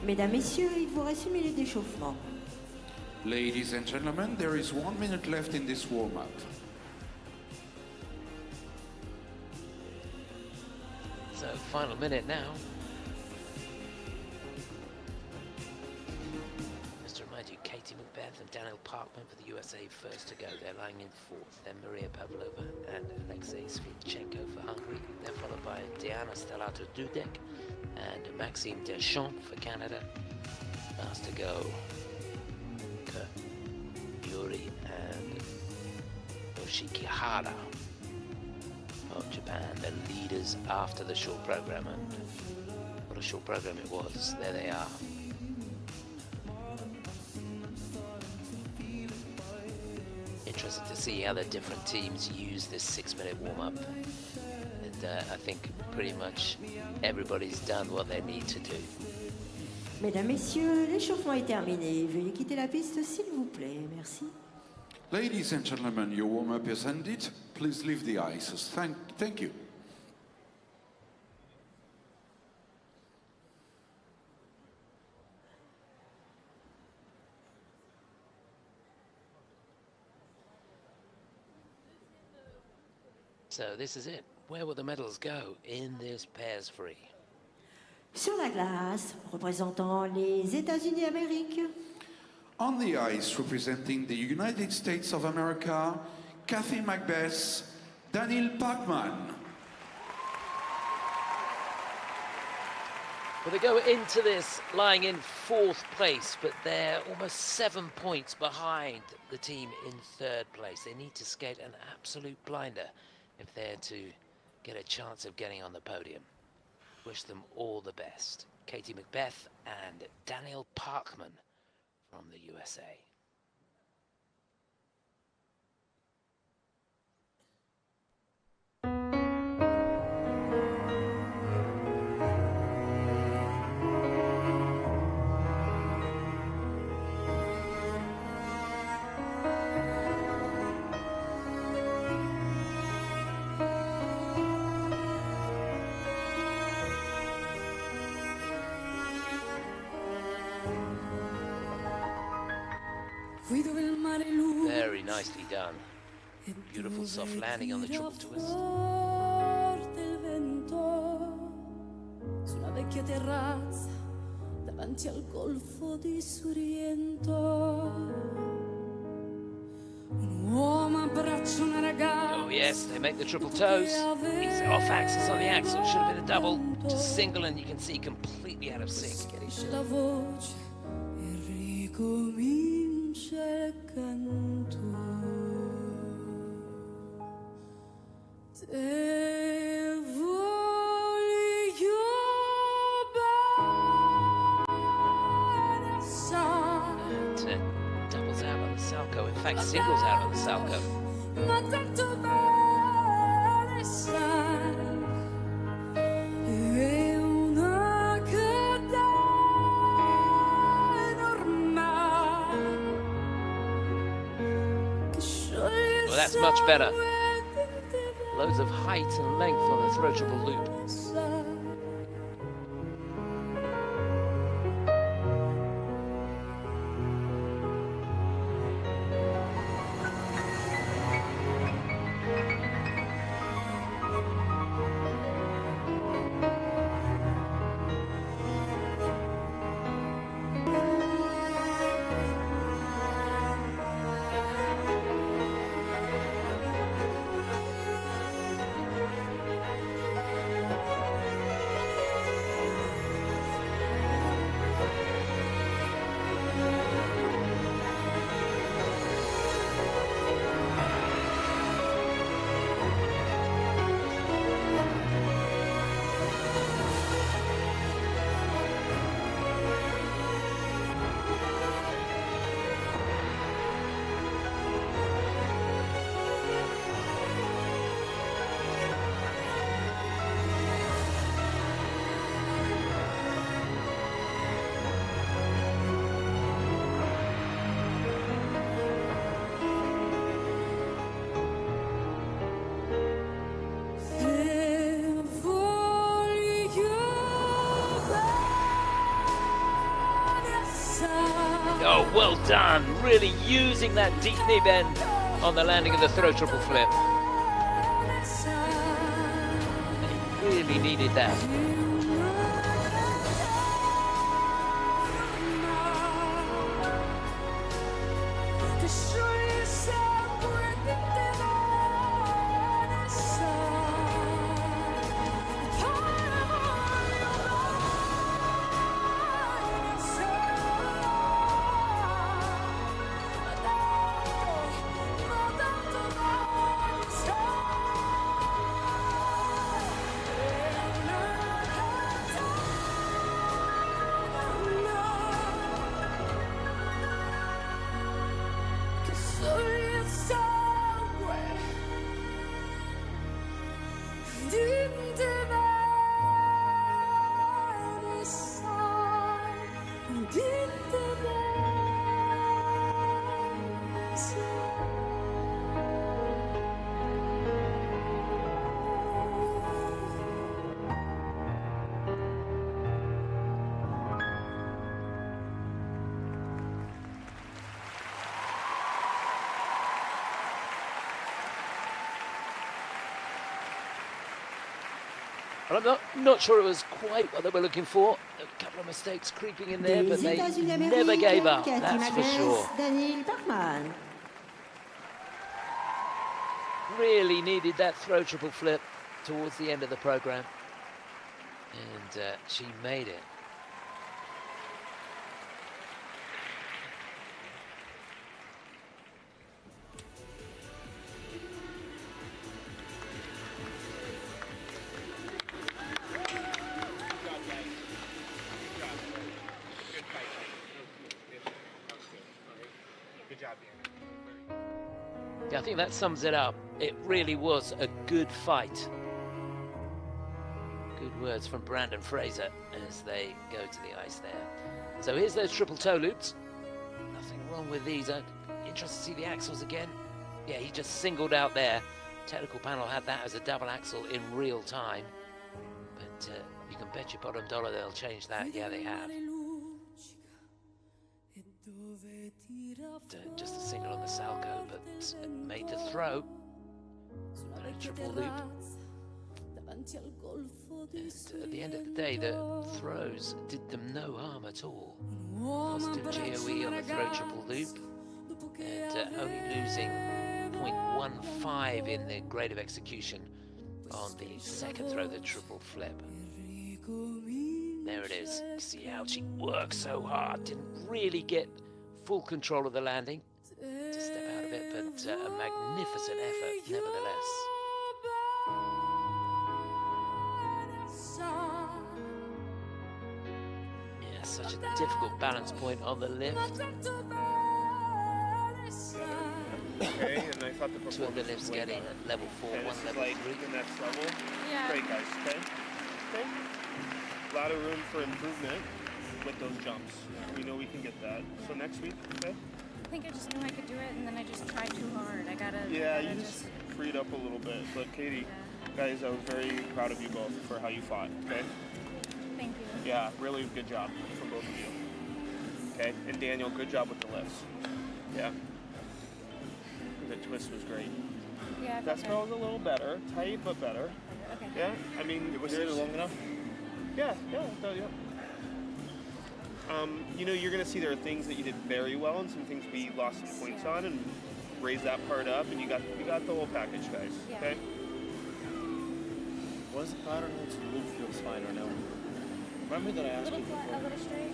C: Mesdames, Messieurs, il vous reste 1 minute d'échauffement.
B: Ladies and gentlemen, there is 1 minute left in this warm-up.
A: So, final minute now. Just to remind you, Katie McBeath and Daniel Parkman for the USA first to go. They're lying in 4th. Then Maria Pavlova and Alexei Sviatenko for Hungary. They're followed by Diana Stellato-Dudek and Maxime Deschamps for Canada. Last to go, Yuri and Kihara of Japan, the leaders after the short program, and what a short program it was. There they are. Interested to see how the different teams use this 6-minute warm-up. And I think pretty much everybody's done what they need to do.
C: Mesdames, Messieurs, l'échauffement est terminé. Veuillez quitter la piste, s'il vous plaît. Merci.
B: Ladies and gentlemen, your warm-up is ended. Please leave the ice. Thank you.
A: So this is it. Where will the medals go in this pairs free?
C: Sur la glace, représentant les États-Unis d'Amérique.
B: On the ice, representing the United States of America, Kathy McBeath, Daniel Parkman.
A: Well, they go into this lying in 4th place, but they're almost 7 points behind the team in 3rd place. They need to skate an absolute blinder if they're to get a chance of getting on the podium. Wish them all the best. Katie McBeath and Daniel Parkman from the USA. Very nicely done. Beautiful soft landing on the triple twist.
D: Sulla vecchia terrazza davanti al golfo di Sorrento. Un uomo abbraccia una ragazza.
A: Oh yes, they make the triple toes. He's off axis on the axle. Should have been a double. Just single, and you can see completely out of sync.
D: Schiarisce la voce e ricomincia il canto. Te voglio bene assai.
A: Doubles out on the Salco, in fact singles out on the Salco.
D: Ma tanto bene sai, è una catena ormai che scioglie.
A: Well, that's much better. Loads of height and length on the throw triple loop. Oh, well done. Really using that deep knee bend on the landing of the throw triple flip. He really needed that. Well, I'm not sure it was quite what they were looking for. A couple of mistakes creeping in there, but they never gave up, that's for sure.
C: Parkman.
A: Really needed that throw triple flip towards the end of the program. And she made it. Yeah, I think that sums it up. It really was a good fight. Good words from Brandon Fraser as they go to the ice there. So here's those triple toe loops. Nothing wrong with these. Interested to see the axles again. Yeah, he just singled out there. Technical panel had that as a double axle in real time. But you can bet your bottom dollar they'll change that. Yeah, they have. Just a single on the Salco, but made the throw. A triple loop. And at the end of the day, the throws did them no harm at all. Positive GOE on the throw triple loop, and only losing 0.15 in the grade of execution on the second throw, the triple flip. There it is. See how she worked so hard, didn't really get full control of the landing. To step out of it, but a magnificent effort nevertheless. Yeah, such a difficult balance point on the lift.
F: Okay, and I thought the performance
A: Two of the lifts getting at level 4,
F: okay,
A: one
F: this
A: level
F: is like
A: 3.
F: the next level.
E: Yeah.
F: Great, guys. Okay. Okay. A lot of room for improvement with those jumps. We know we can get that. So next week, okay?
E: I think I just knew I could do it, and then I just tried too hard. I gotta
F: You just freed up a little bit. But Katie, guys, I was very proud of you both for how you fought. Okay.
E: Thank you.
F: Yeah, really good job from both of you. Okay, and Daniel, good job with the lifts. Yeah. The twist was great.
E: Yeah.
F: That spell was a little better, tight but better.
E: Okay.
F: Yeah, I mean,
H: Was it long enough?
F: Yeah, yeah. You know, you're going to see there are things that you did very well and some things we lost some points on, and raise that part up, and you got the whole package, guys.
E: Yeah.
F: Okay.
H: Was the pattern to move feels fine or no? Remember that I
E: A
H: asked
E: little
H: you
E: flat, a
H: before?
E: little straight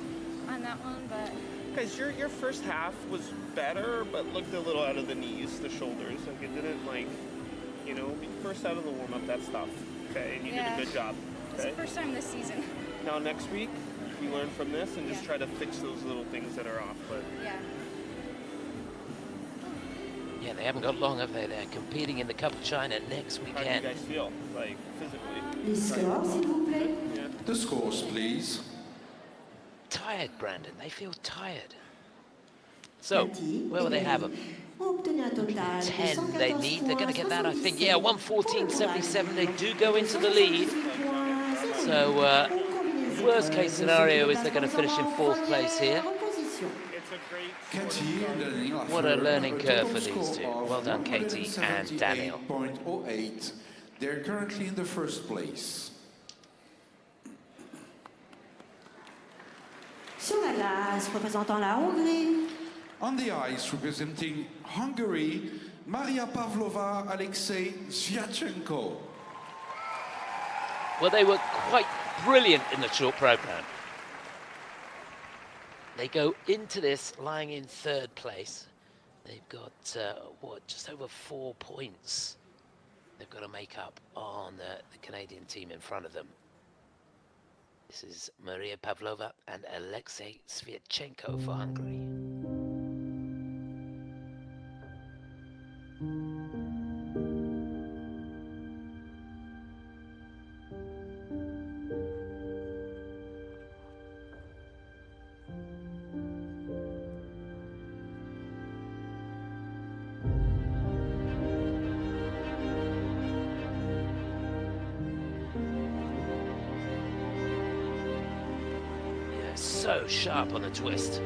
E: on that one, but
F: Guys, your first half was better, but looked a little out of the knees, the shoulders. Like it didn't first out of the warm up, that's tough. Okay, and you did a good job.
E: it's
F: Okay.
E: the first time this season.
F: Now next week, we learn from this and just try to fix those little things that are off. But
E: Yeah.
A: Yeah, they haven't got long, have they? They're competing in the Cup of China next
F: how do you
A: weekend.
F: guys feel, like physically?
C: Les scores, s'il vous plaît.
F: Yeah.
B: The scores, please.
A: Tired, Brandon. They feel tired. So, where will they have them?
C: Ont obtenu un total de
A: 10 they
C: 114
A: need. They're going to get that, I think.
C: 77.
A: Yeah, 114.77. They do go into the lead. So, worst case scenario is they're going to finish in 4th place here.
F: It's a great
B: Katie and Daniel have
A: What a
B: earned
A: learning curve
B: total
A: for these
B: score
A: two.
B: of
A: Well done, Katie and Daniel.
B: 178.08. They're currently in the first place.
C: Sur la glace, représentant la Hongrie,
B: On the ice, representing Hungary, Maria Pavlova, Alexei Sviatenko.
A: Well, they were quite brilliant in the short program. They go into this lying in 3rd place. They've got, just over 4 points they've got to make up on the Canadian team in front of them. This is Maria Pavlova and Alexei Sviatenko for Hungary. So sharp on the twist.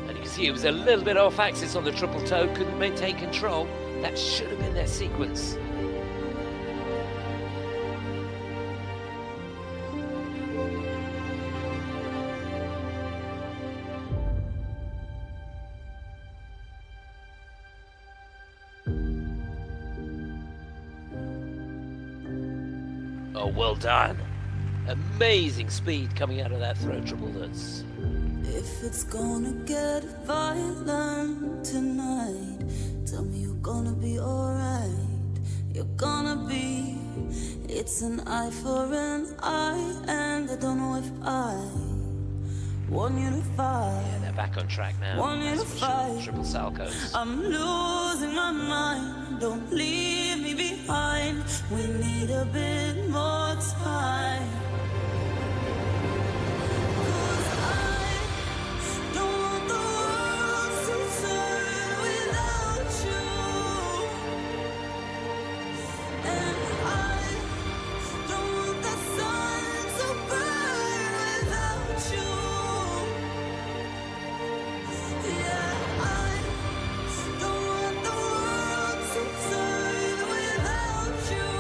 A: And you can see it was a little bit off axis on the triple toe, couldn't maintain control. That should have been their sequence. Oh, well done. Amazing speed coming out of that throw triple. That's
D: If it's gonna get violent tonight, tell me you're gonna be alright. You're gonna be. It's an eye for an eye, and I don't know if I want you to fight.
A: yeah, they're back on track now.
D: Want you
A: That's
D: to
A: for sure.
D: fight.
A: Triple Salcos.
D: I'm losing my mind. Don't leave me behind. We need a bit more time. 'Cause I don't want the world to turn without you. And I don't want the sun to burn without you. Yeah, I don't want the world to turn without you.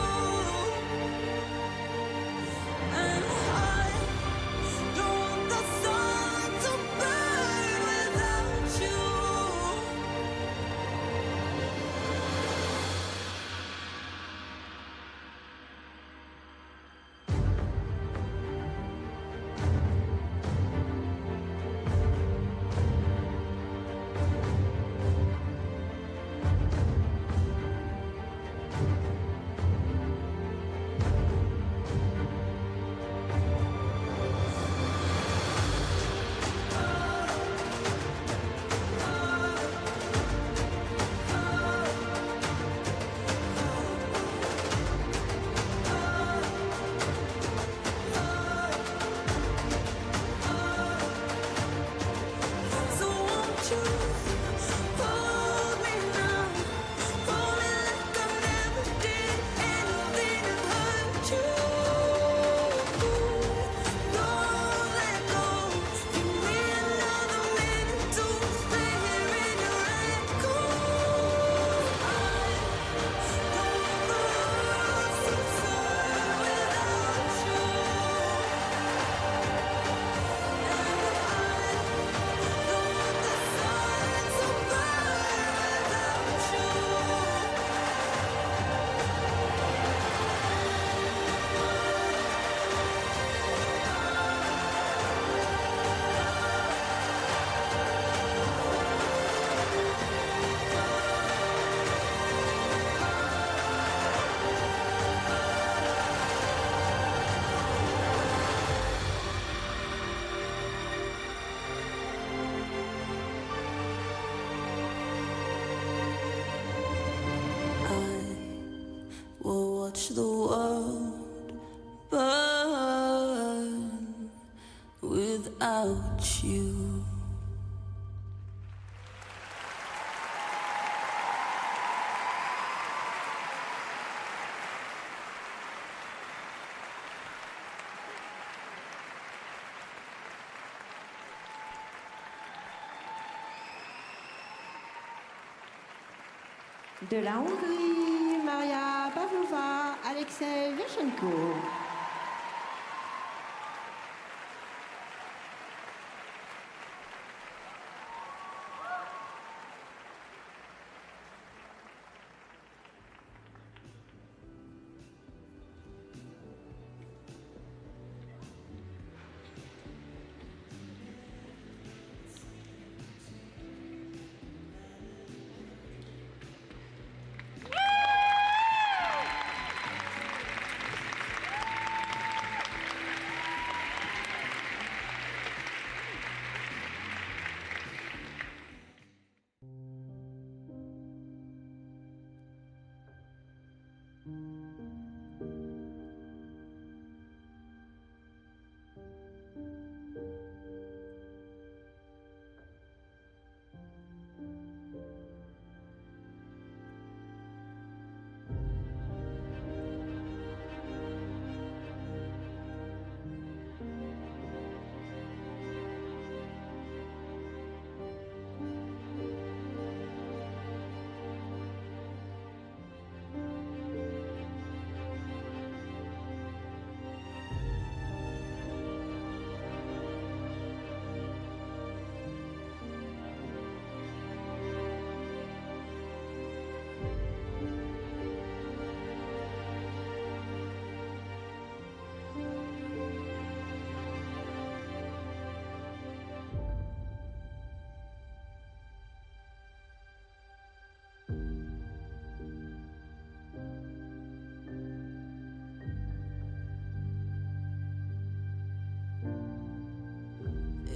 D: watch the world burn without you.
C: De la Hongrie, Maria Pavlova, Sviatenko.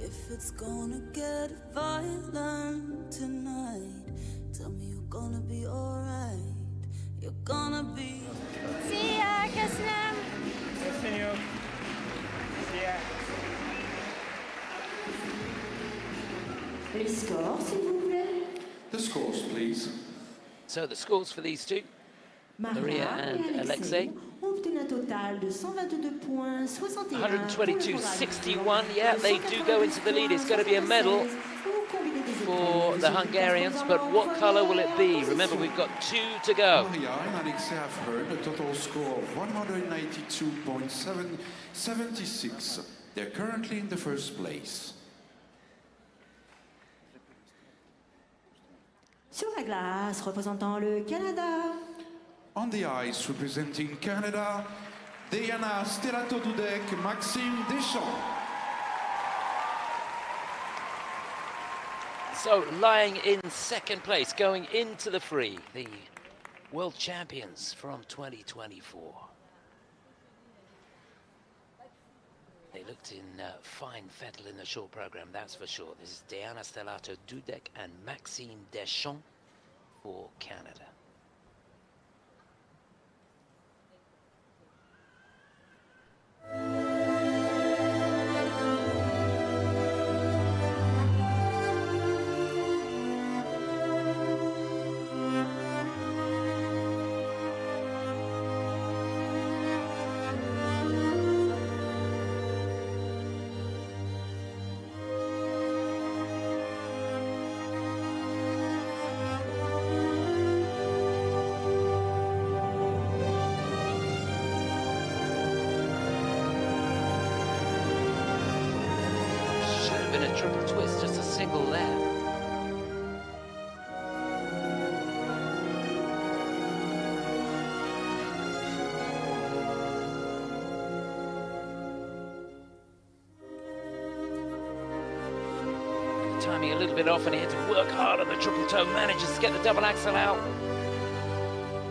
D: If it's gonna get violent tonight, tell me you're gonna be alright. You're gonna be.
E: See ya, köszönöm.
F: Köszönjük. Yeah.
C: Les scores, s'il vous plaît.
B: The scores, please.
A: So the scores for these two. Maria
C: Maria
A: and
C: et
A: Alexei.
C: ont obtenu un total de 122 points, 61
A: 122-61. Yeah, they do go into the lead. It's going to be a medal for the Hungarians, but what colour will it be? Remember, we've got 2 to go.
B: Maria and Alexei have earned a total score of 192.776. They're currently in the first place.
C: Sur la glace, représentant le Canada.
B: On the ice, representing Canada, Diana Stellato-Dudek, Maxime Deschamps.
A: So lying in second place, going into the free, the world champions from 2024. They looked in fine fettle in the short program, that's for sure. This is Diana Stellato-Dudek and Maxime Deschamps for Canada. Triple twist, just a single there. Timing a little bit off, and he had to work hard on the triple toe, manages to get the double axel out.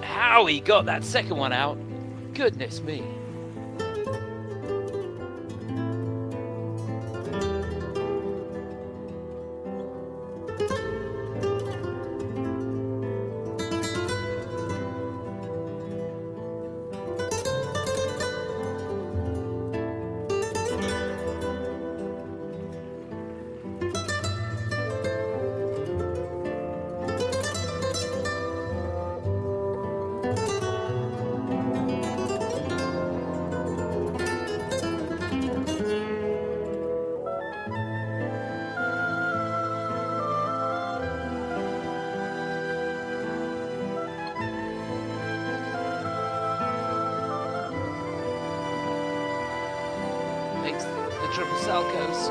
A: How he got that second one out, goodness me. triple salchows.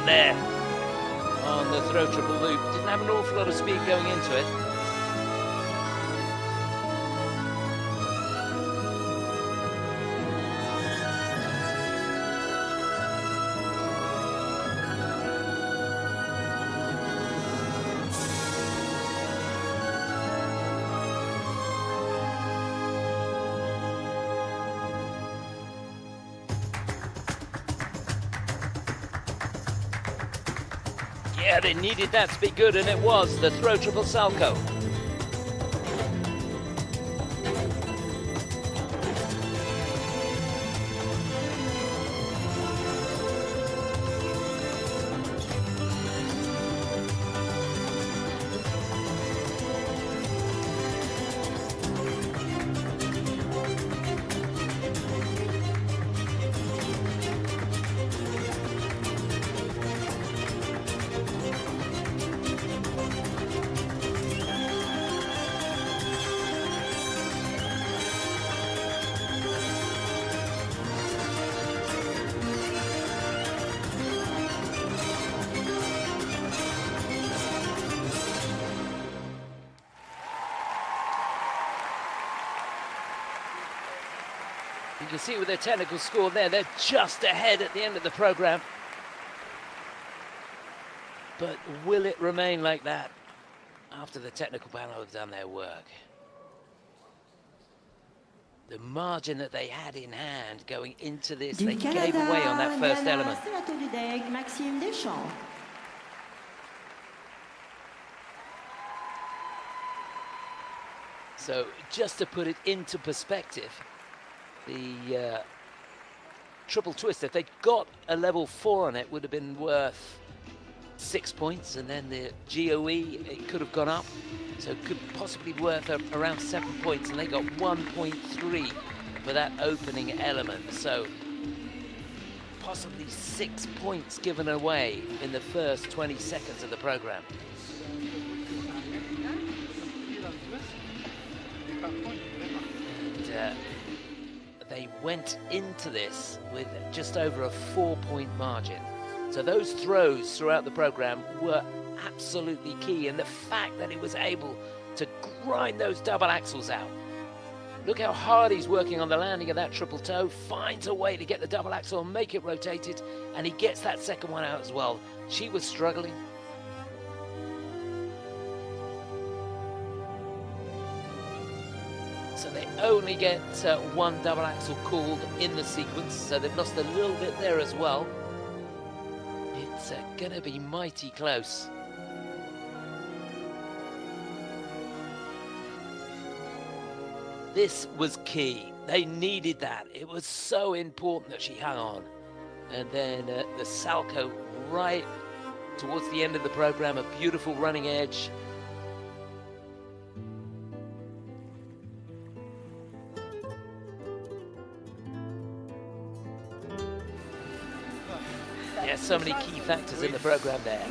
A: There on the throw triple loop. Didn't have an awful lot of speed going into it. Yeah, they needed that to be good, and it was the throw triple salcho. You can see with their technical score there, they're just ahead at the end of the program. But will it remain like that after the technical panel have done their work? The margin that they had in hand going into this, they gave away on that first element.
C: Stellato-Dudek, Miura Deschamps.
A: So just to put it into perspective, the triple twist, if they'd got a level 4 on it, would have been worth 6 points, and then the GOE, it could have gone up, so it could possibly be worth around 7 points, and they got 1.3 for that opening element, so possibly 6 points given away in the first 20 seconds of the program. And, they went into this with just over a 4-point margin. So those throws throughout the program were absolutely key, and the fact that he was able to grind those double axels out. Look how hard he's working on the landing of that triple toe, finds a way to get the double axel and make it rotated, and he gets that second one out as well. She was struggling. So they only get one double axel called in the sequence, so they've lost a little bit there as well. It's going to be mighty close. This was key. They needed that. It was so important that she hung on. And then the salcho right towards the end of the program, a beautiful running edge. Yeah, so many key factors in the program there.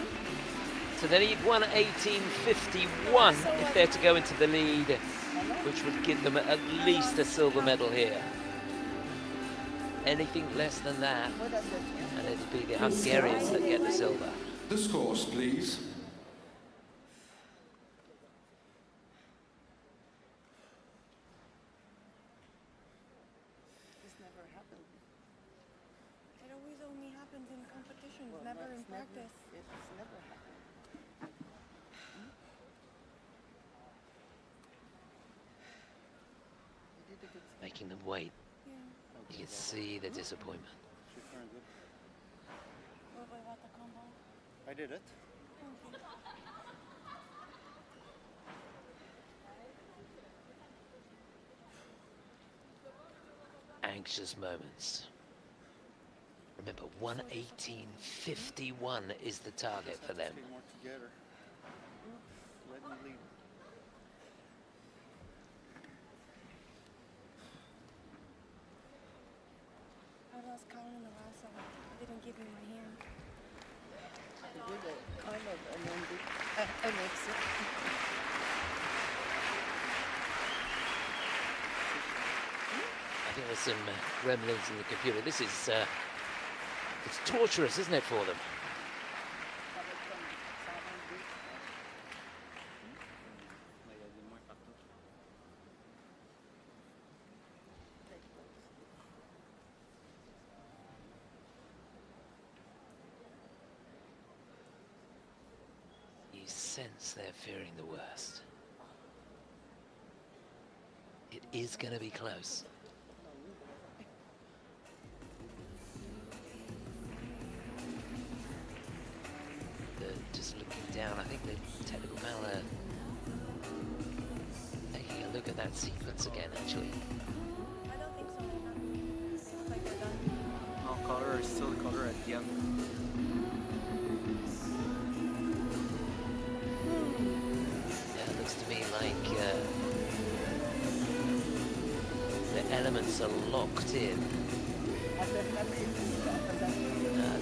A: So they need 1:18.51 if they're to go into the lead, which would give them at least a silver medal here. Anything less than that, and it'll be the Hungarians that get the silver.
B: The scores, please.
E: motions, never in practice.
I: It's never happened. You did a good thing.
A: Making them wait.
E: Yeah.
A: You can see the disappointment.
I: She's very good.
E: What about the combo?
I: I did it.
E: Okay.
A: Anxious moments. Remember, 1:18.51 is the target for them.
I: More together. Let me leave.
E: I lost count in the last one. I didn't give you my hand.
I: You did a kind of an exit.
A: I think there's some gremlins in the computer. This is it's torturous, isn't it, for them? You sense they're fearing the worst. It is going to be close. Just looking down, I think the technical panel are taking a look at that sequence again, actually.
E: I don't think so. It's like they're done.
H: No color, still color at the end.
A: Yeah, it looks to me like the elements are locked in.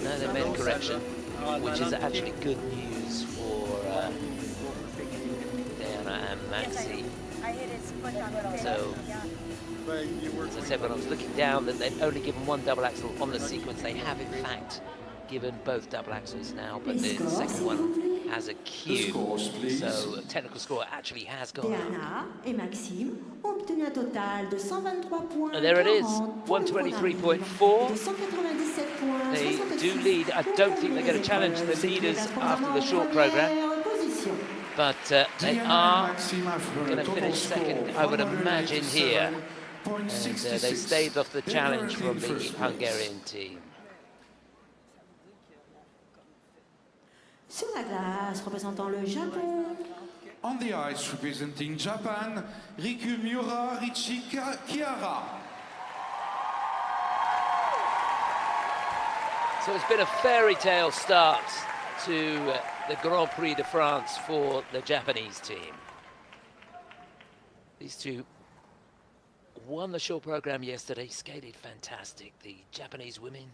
A: No, they made a correction, which is actually good news for Diana and Maxi.
E: I hit his foot on the pin.
A: So, as I said when I was looking down, that they'd only given one double axel on the sequence. They have, in fact, given both double axels now, but the second one has a cue. So, a technical score actually has gone.
C: Diana et Maxime ont obtenu un total de 123 points.
A: There it is,
C: 123.4. 197 points.
A: They do lead. I don't think they're going to challenge the leaders after the short program, but they are going to finish second, I would imagine, here. And they staved off the challenge from the Hungarian team.
C: Sur la glace, représentant le Japon.
B: On the ice, representing Japan, Riku Miura, Kihara.
A: So it's been a fairy tale start to the Grand Prix de France for the Japanese team. These two won the short program yesterday, skated fantastic. The Japanese women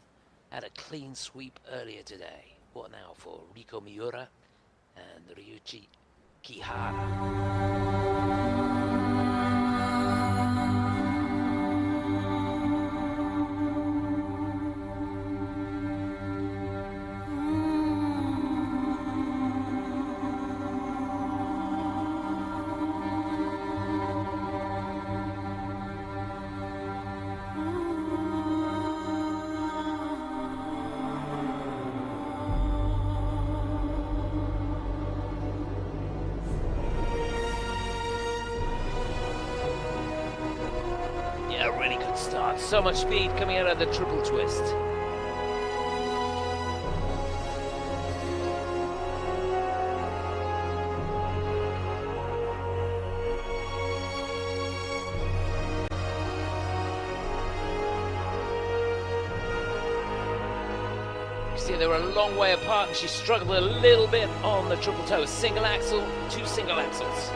A: had a clean sweep earlier today. What now for Riku Miura and Ryuichi Kihara. So much speed coming out of the triple twist. You see, they were a long way apart and she struggled a little bit on the triple toe. Single axel, two single axels.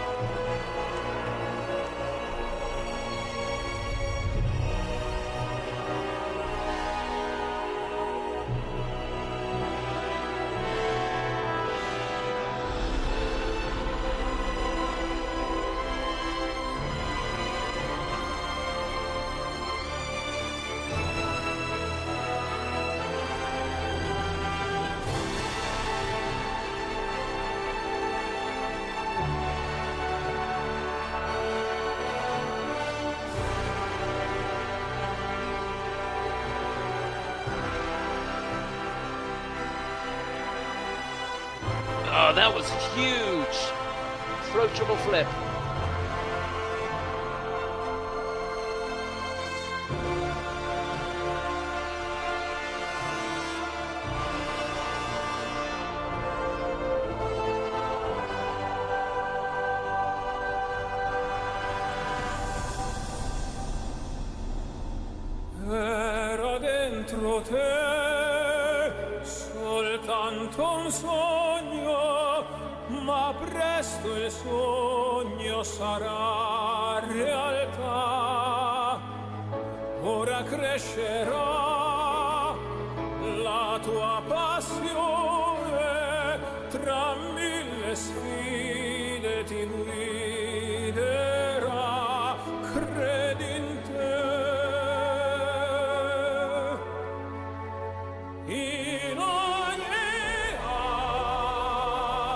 A: that was huge. Approachable flip.
G: Era dentro te soltanto un sogno, ma presto il sogno sarà realtà. Ora crescerà la tua passione, tra mille sfide ti guiderà. Credi in te. In ogni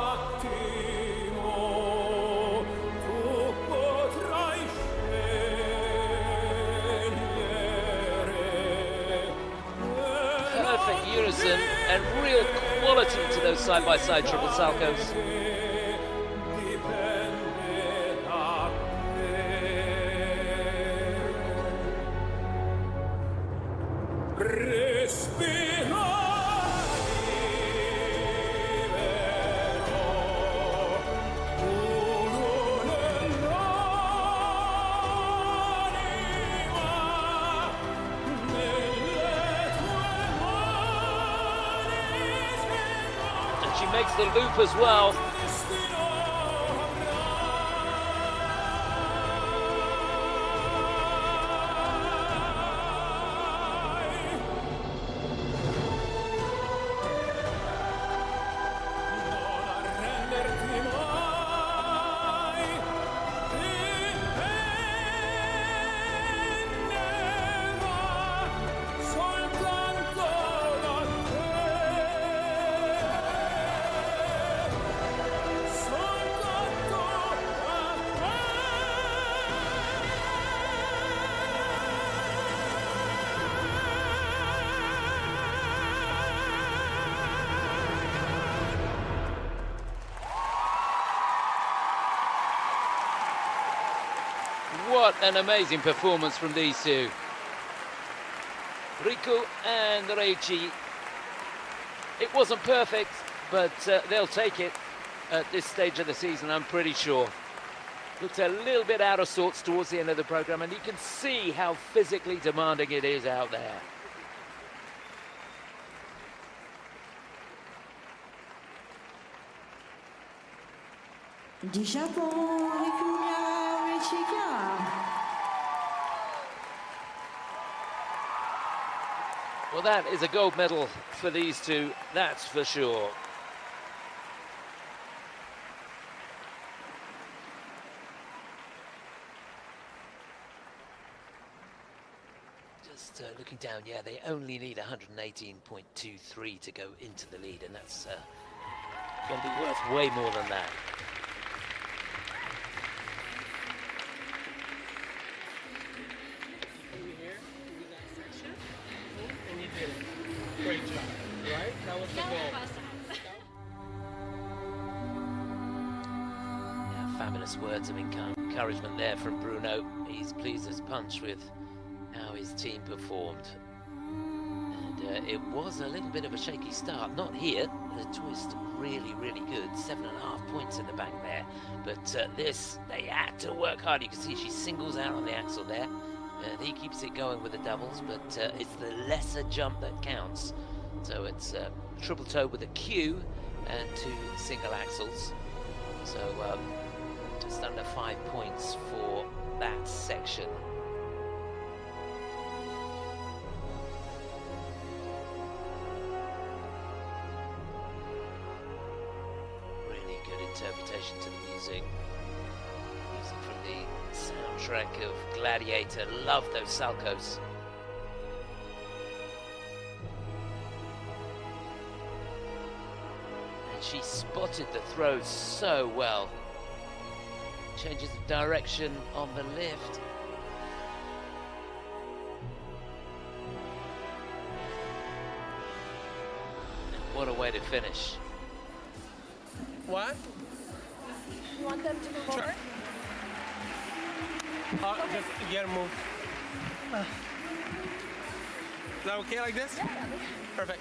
G: attimo tu potrai scegliere.
A: Perfect unison and real quality to those side-by-side triple salchos.
G: Dipende da te. Respira libero, puro nell'anima, nelle tue mani
A: And she makes the loop as well.
G: destino avrai. Non arrenderti mai, dipenderà soltanto da te, soltanto da te.
A: What an amazing performance from these two. Riku and Reichi. It wasn't perfect, but they'll take it at this stage of the season, I'm pretty sure. Looked a little bit out of sorts towards the end of the program, and you can see how physically demanding it is out there.
C: Deschamps, Miura, Kihara.
A: Well, that is a gold medal for these two, that's for sure. Just looking down, yeah, they only need 118.23 to go into the lead, and that's going to be worth way more than that.
F: And you did it. Great job, right? That was the goal.
A: Yeah, fabulous words of encouragement there from Bruno. He's pleased as punch with how his team performed. And it was a little bit of a shaky start. Not here. The twist really, really good. 7.5 points in the bank there. But this, they had to work hard. You can see she singles out on the axle there. And he keeps it going with the doubles, but it's the lesser jump that counts. So it's triple toe with a Q and 2 single axles. So just under 5 points for that section. Really good interpretation to the music. Music from the soundtrack of Gladiator. Love those salchos. And she spotted the throws so well. Changes of direction on the lift. And what a way to finish.
J: What?
E: You want them to move over?
J: Just get a move. Is that okay like this?
E: Yeah.
J: Perfect.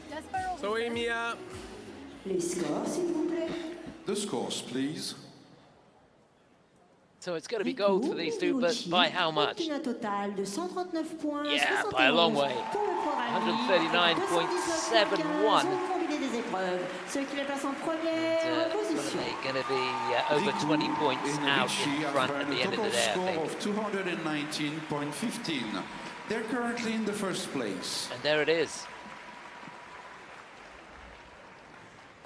E: Jesper, over
J: So
E: here.
J: Mia.
C: Les scores, s'il vous plaît.
B: The scores, please.
A: So it's going to be gold for these two, but by how much?
C: Un total de 139 points.
A: Yeah, by a long way. 139.71.
C: Ce qui les place en première position.
A: They're going to be over 20 points out in front at the end of the day, I think.
B: Of 219.15. They're currently in the first place.
A: And there it is.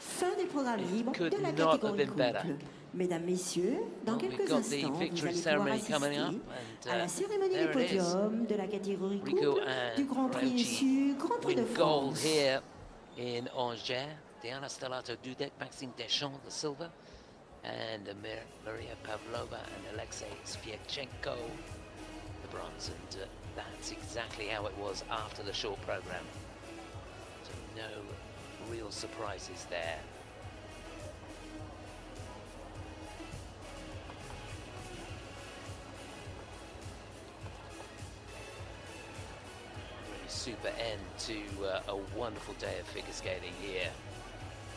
C: Fin des programmes libres
A: Could
C: de la
A: not have
C: catégorie
A: been better.
C: couple. Mesdames, Messieurs, dans
A: Well,
C: quelques
A: we've got the
C: instants, vous
A: victory
C: allez pouvoir
A: ceremony coming up,
C: assister
A: and
C: à la cérémonie
A: there
C: du
A: it is.
C: podium de la catégorie
A: Rico
C: couple du
A: and
C: Grand Prix
A: Prix
C: issu Grand Prix de
A: win gold
C: France.
A: here in Angers. Diana Stellato-Dudek, Maxime Deschamps, the silver, and Maria Pavlova and Alexei Sviatenko, the bronze. And that's exactly how it was after the short program. So no real surprises there. Really super end to a wonderful day of figure skating here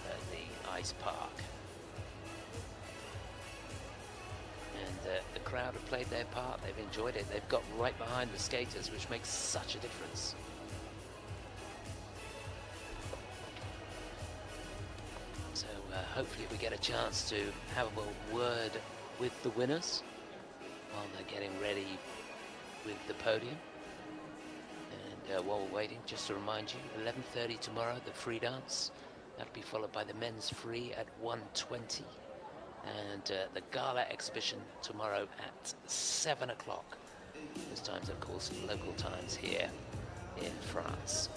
A: at the ice park. And the crowd have played their part, they've enjoyed it, they've got right behind the skaters, which makes such a difference. So hopefully we get a chance to have a word with the winners while they're getting ready with the podium. And while we're waiting, just to remind you, 11:30 tomorrow, the free dance. That'll be followed by the men's free at 1:20. And the gala exhibition tomorrow at 7 o'clock. Those times, of course, local times here in France.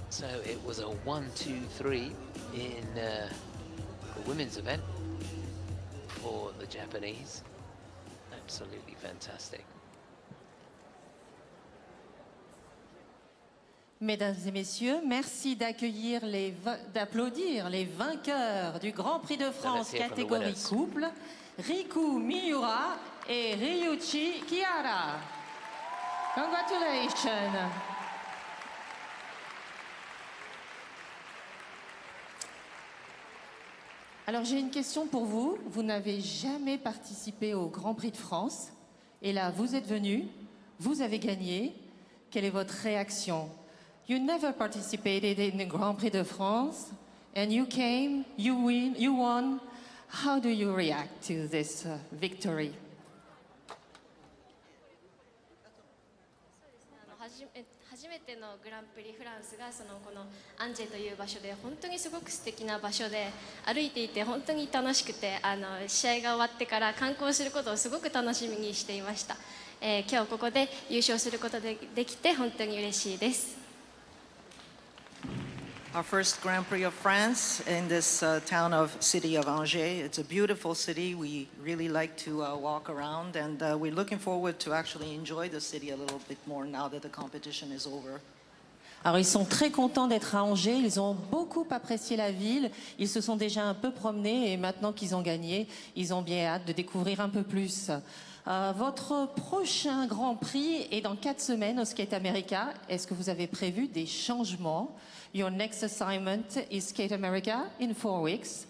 A: So it was a 1-2-3 in the women's event for the Japanese. Absolutely fantastic.
K: Mesdames et messieurs, merci d'applaudir les vainqueurs du Grand Prix de France catégorie couple, Riku Miura et Ryuichi Kihara. Congratulations. Alors j'ai une question pour vous. Vous n'avez jamais participé au Grand Prix de France. Et là, vous êtes venu, vous avez gagné. Quelle est votre réaction? You never participated in the Grand Prix de France, and you came, you won. How do you react to this victory?
L: 初めてのグランプリフランスがこのアンジェという場所で本当にすごく素敵な場所で歩いていて本当に楽しくて試合が終わってから観光することをすごく楽しみにしていました、今日ここで優勝することできて本当に嬉しいです。
M: Our first Grand Prix of France in this city of Angers. It's a beautiful city. We really like to walk around, and we're looking forward to actually enjoy the city a little bit more now that the competition is over.
K: Alors ils sont très contents d'être à Angers, ils ont beaucoup apprécié la ville, ils se sont déjà un peu promenés et maintenant qu'ils ont gagné, ils ont bien hâte de découvrir un peu plus. Votre prochain Grand Prix est dans 4 semaines au Skate America. Est-ce que vous avez prévu des changements? Your next assignment is Skate America in 4 weeks.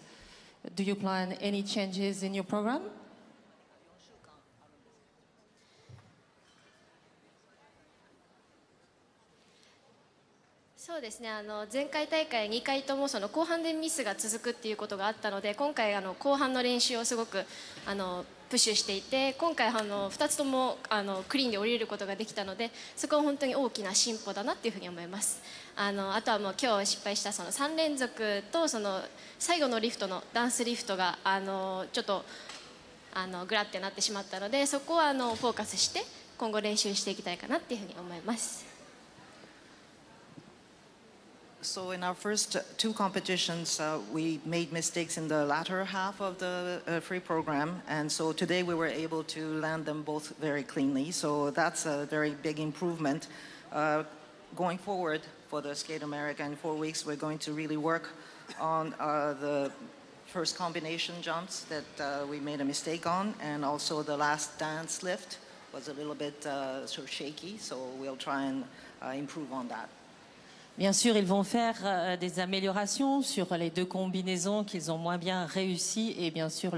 K: Do you plan any changes in your program?
L: そうですね、前回大会2回とも後半でミスが続くっていうことがあったので今回後半の練習をすごくプッシュしていて今回2つともクリーンで降りることができたのでそこは本当に大きな進歩だなっていうふうに思います。あとはもう今日失敗した3連続と最後のリフトのダンスリフトがちょっとグラってなってしまったのでそこはフォーカスして今後練習していきたいかなっていうふうに思います。
M: So in our first two competitions, we made mistakes in the latter half of the free program. And so today we were able to land them both very cleanly. So that's a very big improvement. Going forward for the Skate America in 4 weeks, we're going to really work on the first combination jumps that we made a mistake on. And also the last dance lift was a little bit sort of shaky. So we'll try and improve on that.
K: Bien sûr, ils vont faire des améliorations sur les deux combinaisons qu'ils ont moins bien réussi et bien sûr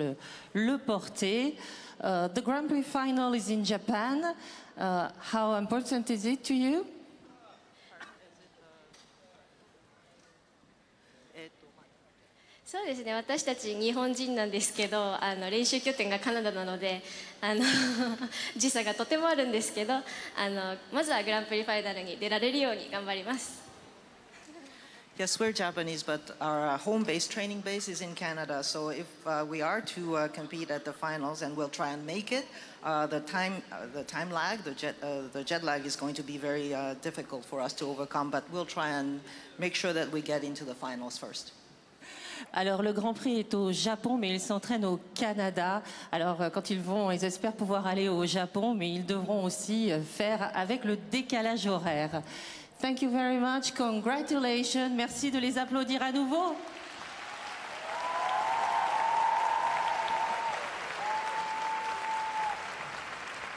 K: le porter. The Grand Prix final is in Japan. How important is it to you?
L: そうですね、私たち日本人なんですけど、練習拠点がカナダなので時差がとてもあるんですけど、まずはグランプリファイナルに出られるように頑張ります。
M: Yes, we're Japanese, but our home-based training base is in Canada. So if we are to compete at the finals, and we'll try and make it, the time lag, the jet lag is going to be very difficult for us to overcome. But we'll try and make sure that we get into the finals first.
K: Alors le Grand Prix est au Japon, mais ils s'entraînent au Canada. Alors quand ils vont, ils espèrent pouvoir aller au Japon, mais ils devront aussi faire avec le décalage horaire. Thank you very much. Congratulations. Merci de les applaudir à nouveau.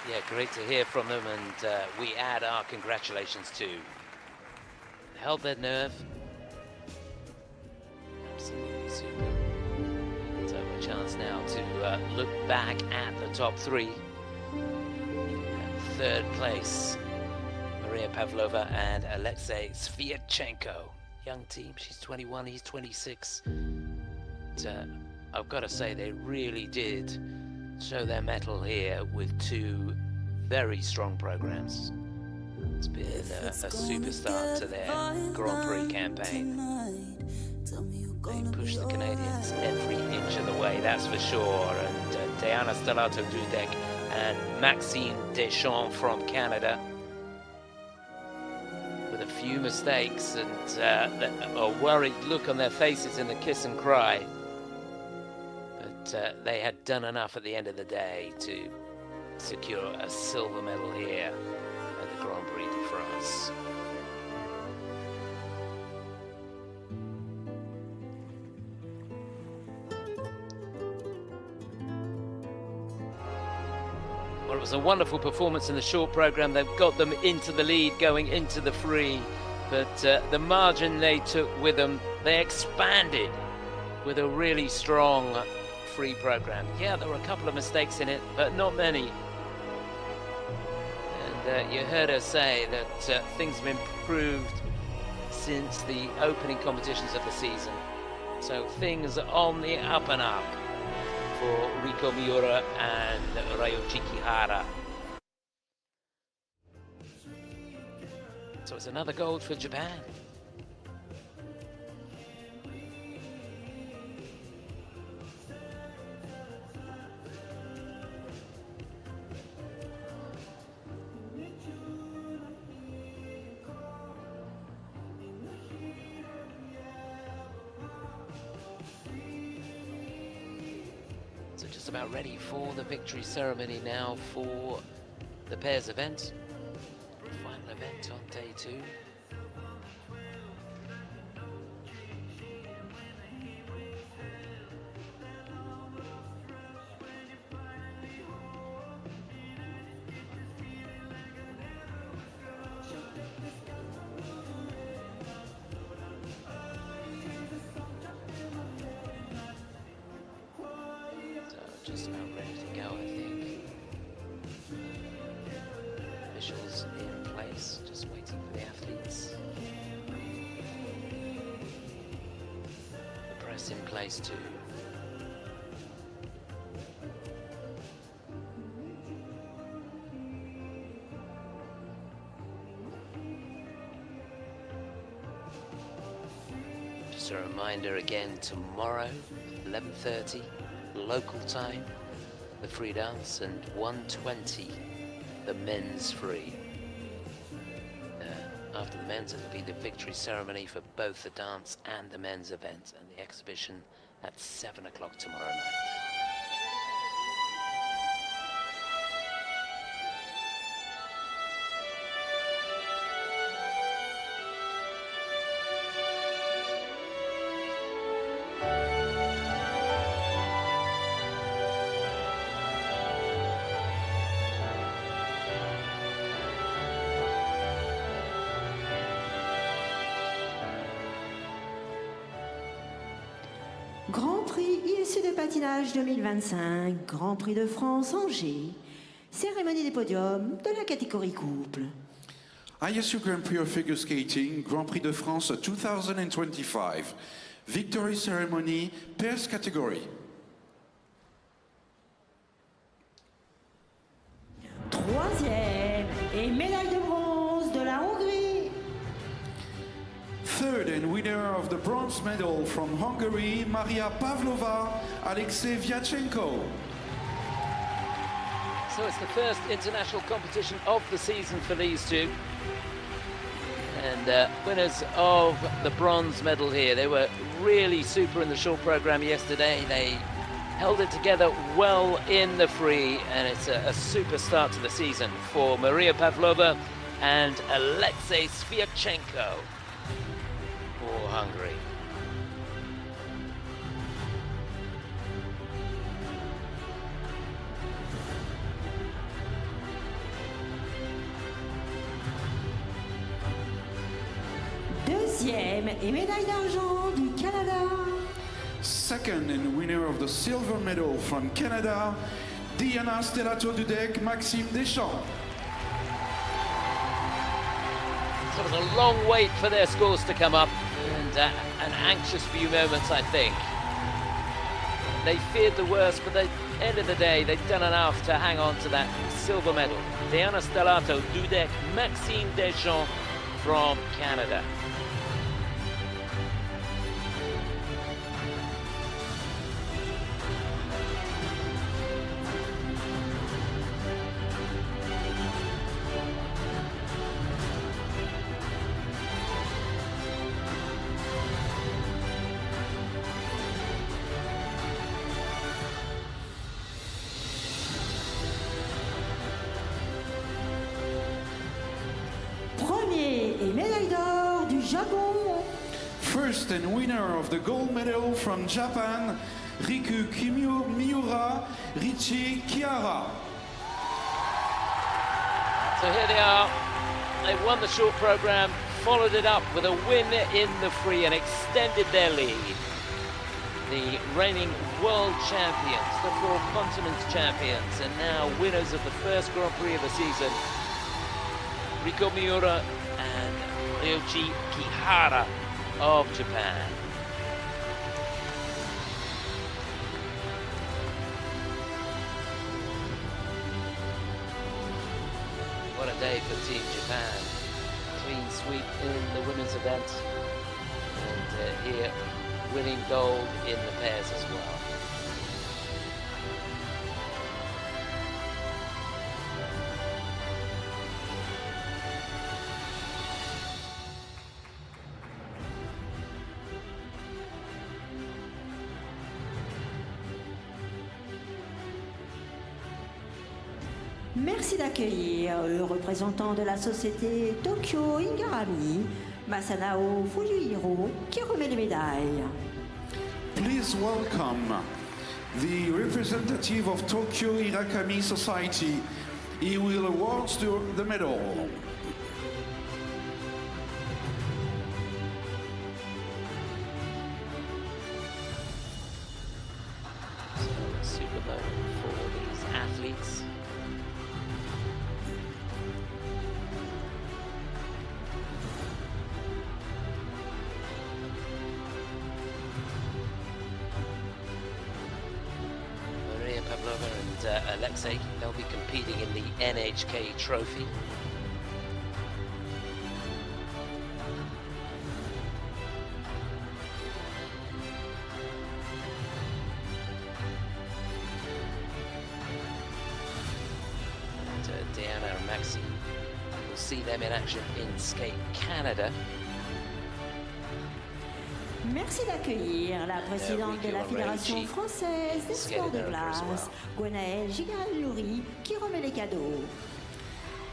A: Yeah, great to hear from them, and we add our congratulations too. Held their nerve. Absolutely super. So a chance now to look back at the top three. Third place, Maria Pavlova and Alexei Sviatenko. Young team, she's 21, he's 26. But, I've got to say, they really did show their mettle here with two very strong programs. It's been a super start to their Grand Prix campaign. They pushed the Canadians every inch of the way, that's for sure. And Diana Stellato-Dudek and Maxime Deschamps from Canada, with a few mistakes and a worried look on their faces in the kiss and cry. But they had done enough at the end of the day to secure a silver medal here at the Grand Prix de France. Well, it was a wonderful performance in the short program. They've got them into the lead going into the free, but the margin they took with them, they expanded with a really strong free program. Yeah, there were a couple of mistakes in it, but not many. And you heard her say that things have improved since the opening competitions of the season. So things are on the up and up for Rico Miura and Ryoichi Kihara. So it's another gold for Japan. Just about ready for the victory ceremony now for the pairs event. Final event on day 2. Just about ready to go, I think. Officials in place, just waiting for the athletes. The press in place too. Just a reminder again, tomorrow, 11:30. Local time, the free dance, and 1:20, the men's free. after the men's, it'll be the victory ceremony for both the dance and the men's event, and the exhibition at 7 o'clock tomorrow night.
C: Grand Prix ISU de patinage 2025, Grand Prix de France Angers, cérémonie des podiums de la catégorie couple.
B: ISU Grand Prix of Figure Skating, Grand Prix de France 2025, victory ceremony, pairs category.
C: Troisième et médaille de bronze de la Hongrie.
B: Third and winner of the bronze medal from Hungary, Maria Pavlova, Sviatenko.
A: So it's the first international competition of the season for these two. And winners of the bronze medal here. They were really super in the short program yesterday. They held it together well in the free, and it's a super start to the season for Maria Pavlova and Sviatenko for Hungary.
C: Deuxième et médaille d'argent du Canada.
B: Second and winner of the silver medal from Canada, Diana Stellato-Dudek, Maxime Deschamps.
A: So it was a long wait for their scores to come up, and an anxious few moments, I think. They feared the worst, but at the end of the day, they've done enough to hang on to that silver medal. Diana Stellato-Dudek, Maxime Deschamps from Canada.
C: Premier et médaille d'or du Japon.
B: First and winner of the gold medal from Japan, Riku Miura, Kihara.
A: So here they are. They won the short program, followed it up with a win in the free and extended their lead. The reigning world champions, the four continents champions, and now winners of the first Grand Prix of the season, Riku Miura and Ryuichi Kihara of Japan. What a day for Team Japan. Clean sweep in the women's event, and here winning gold in the pairs as well.
C: Merci d'accueillir le représentant de la société Tokyo Ingarami, Masanao Fujihiro, qui remet les médailles.
B: Please welcome the representative of Tokyo Irakami Society. He will award the medal.
A: Super moment for these athletes. Maria Pavlova and Alexei, they'll be competing in the NHK Trophy. Diana and Maxime will see them in action in Skate Canada.
C: Merci d'accueillir la présidente de la Fédération française des sports de glace, Gwenaëlle Gigal-Loury, qui remet les cadeaux.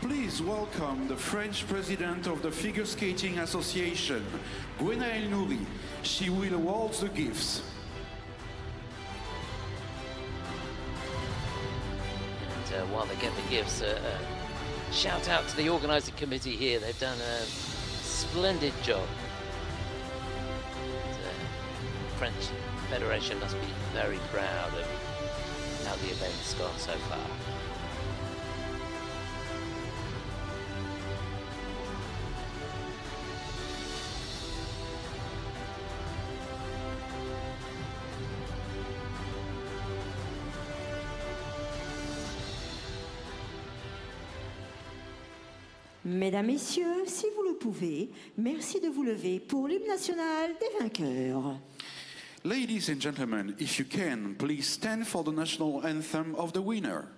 B: Please welcome the French president of the Figure Skating Association, Gwenaëlle Loury. She will award the gifts.
A: And while they get the gifts, shout out to the organising committee here. They've done a splendid job. The French Federation must be very proud of how the event's gone so far.
C: Mesdames, Messieurs, si vous le pouvez, merci de vous lever pour l'hymne national des vainqueurs.
B: Ladies and gentlemen, if you can, please stand for the national anthem of the winner.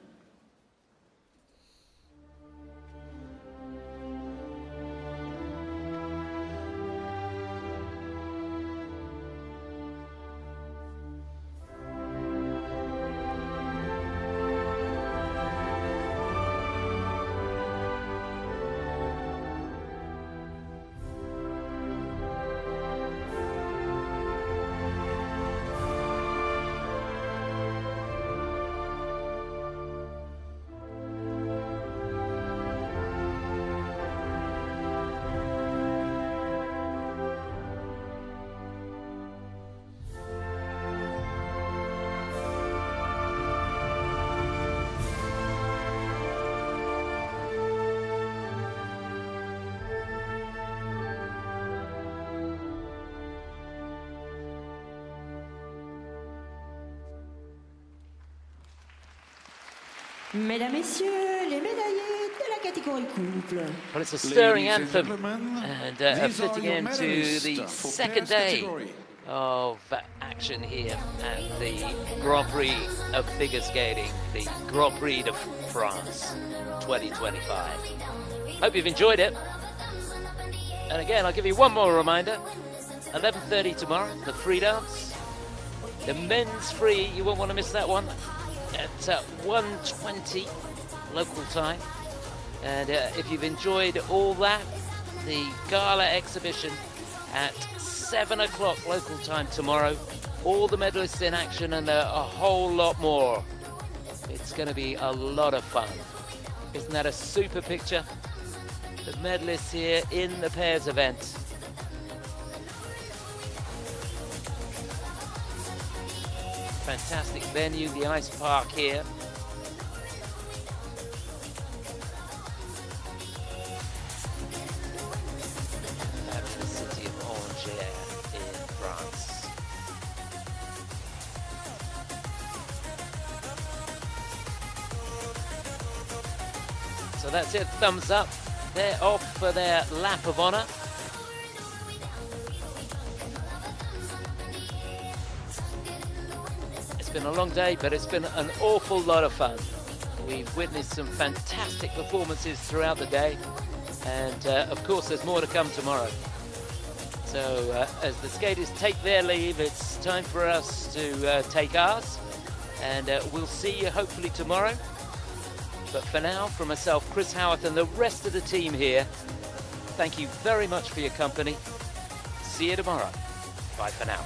C: Mesdames, Messieurs, les médaillés de la catégorie couple.
A: Well, it's a stirring anthem and a fitting end to the second day of action here at the Grand Prix of Figure Skating, the Grand Prix de France 2025. Hope you've enjoyed it. And again, I'll give you one more reminder. 11:30 tomorrow, the free dance. The men's free, you won't want to miss that one. At 1:20 local time. And if you've enjoyed all that, the gala exhibition at 7 o'clock local time tomorrow. All the medalists in action and a whole lot more. It's going to be a lot of fun. Isn't that a super picture? The medalists here in the pairs event. Fantastic venue, the ice park here. That's the city of Angers in France. So that's it, thumbs up. They're off for their lap of honour. It's been a long day, but it's been an awful lot of fun. We've witnessed some fantastic performances throughout the day, and of course there's more to come tomorrow. So as the skaters take their leave, it's time for us to take ours, and we'll see you hopefully tomorrow. But for now, from myself, Chris Howarth, and the rest of the team here, thank you very much for your company. See you tomorrow. Bye for now.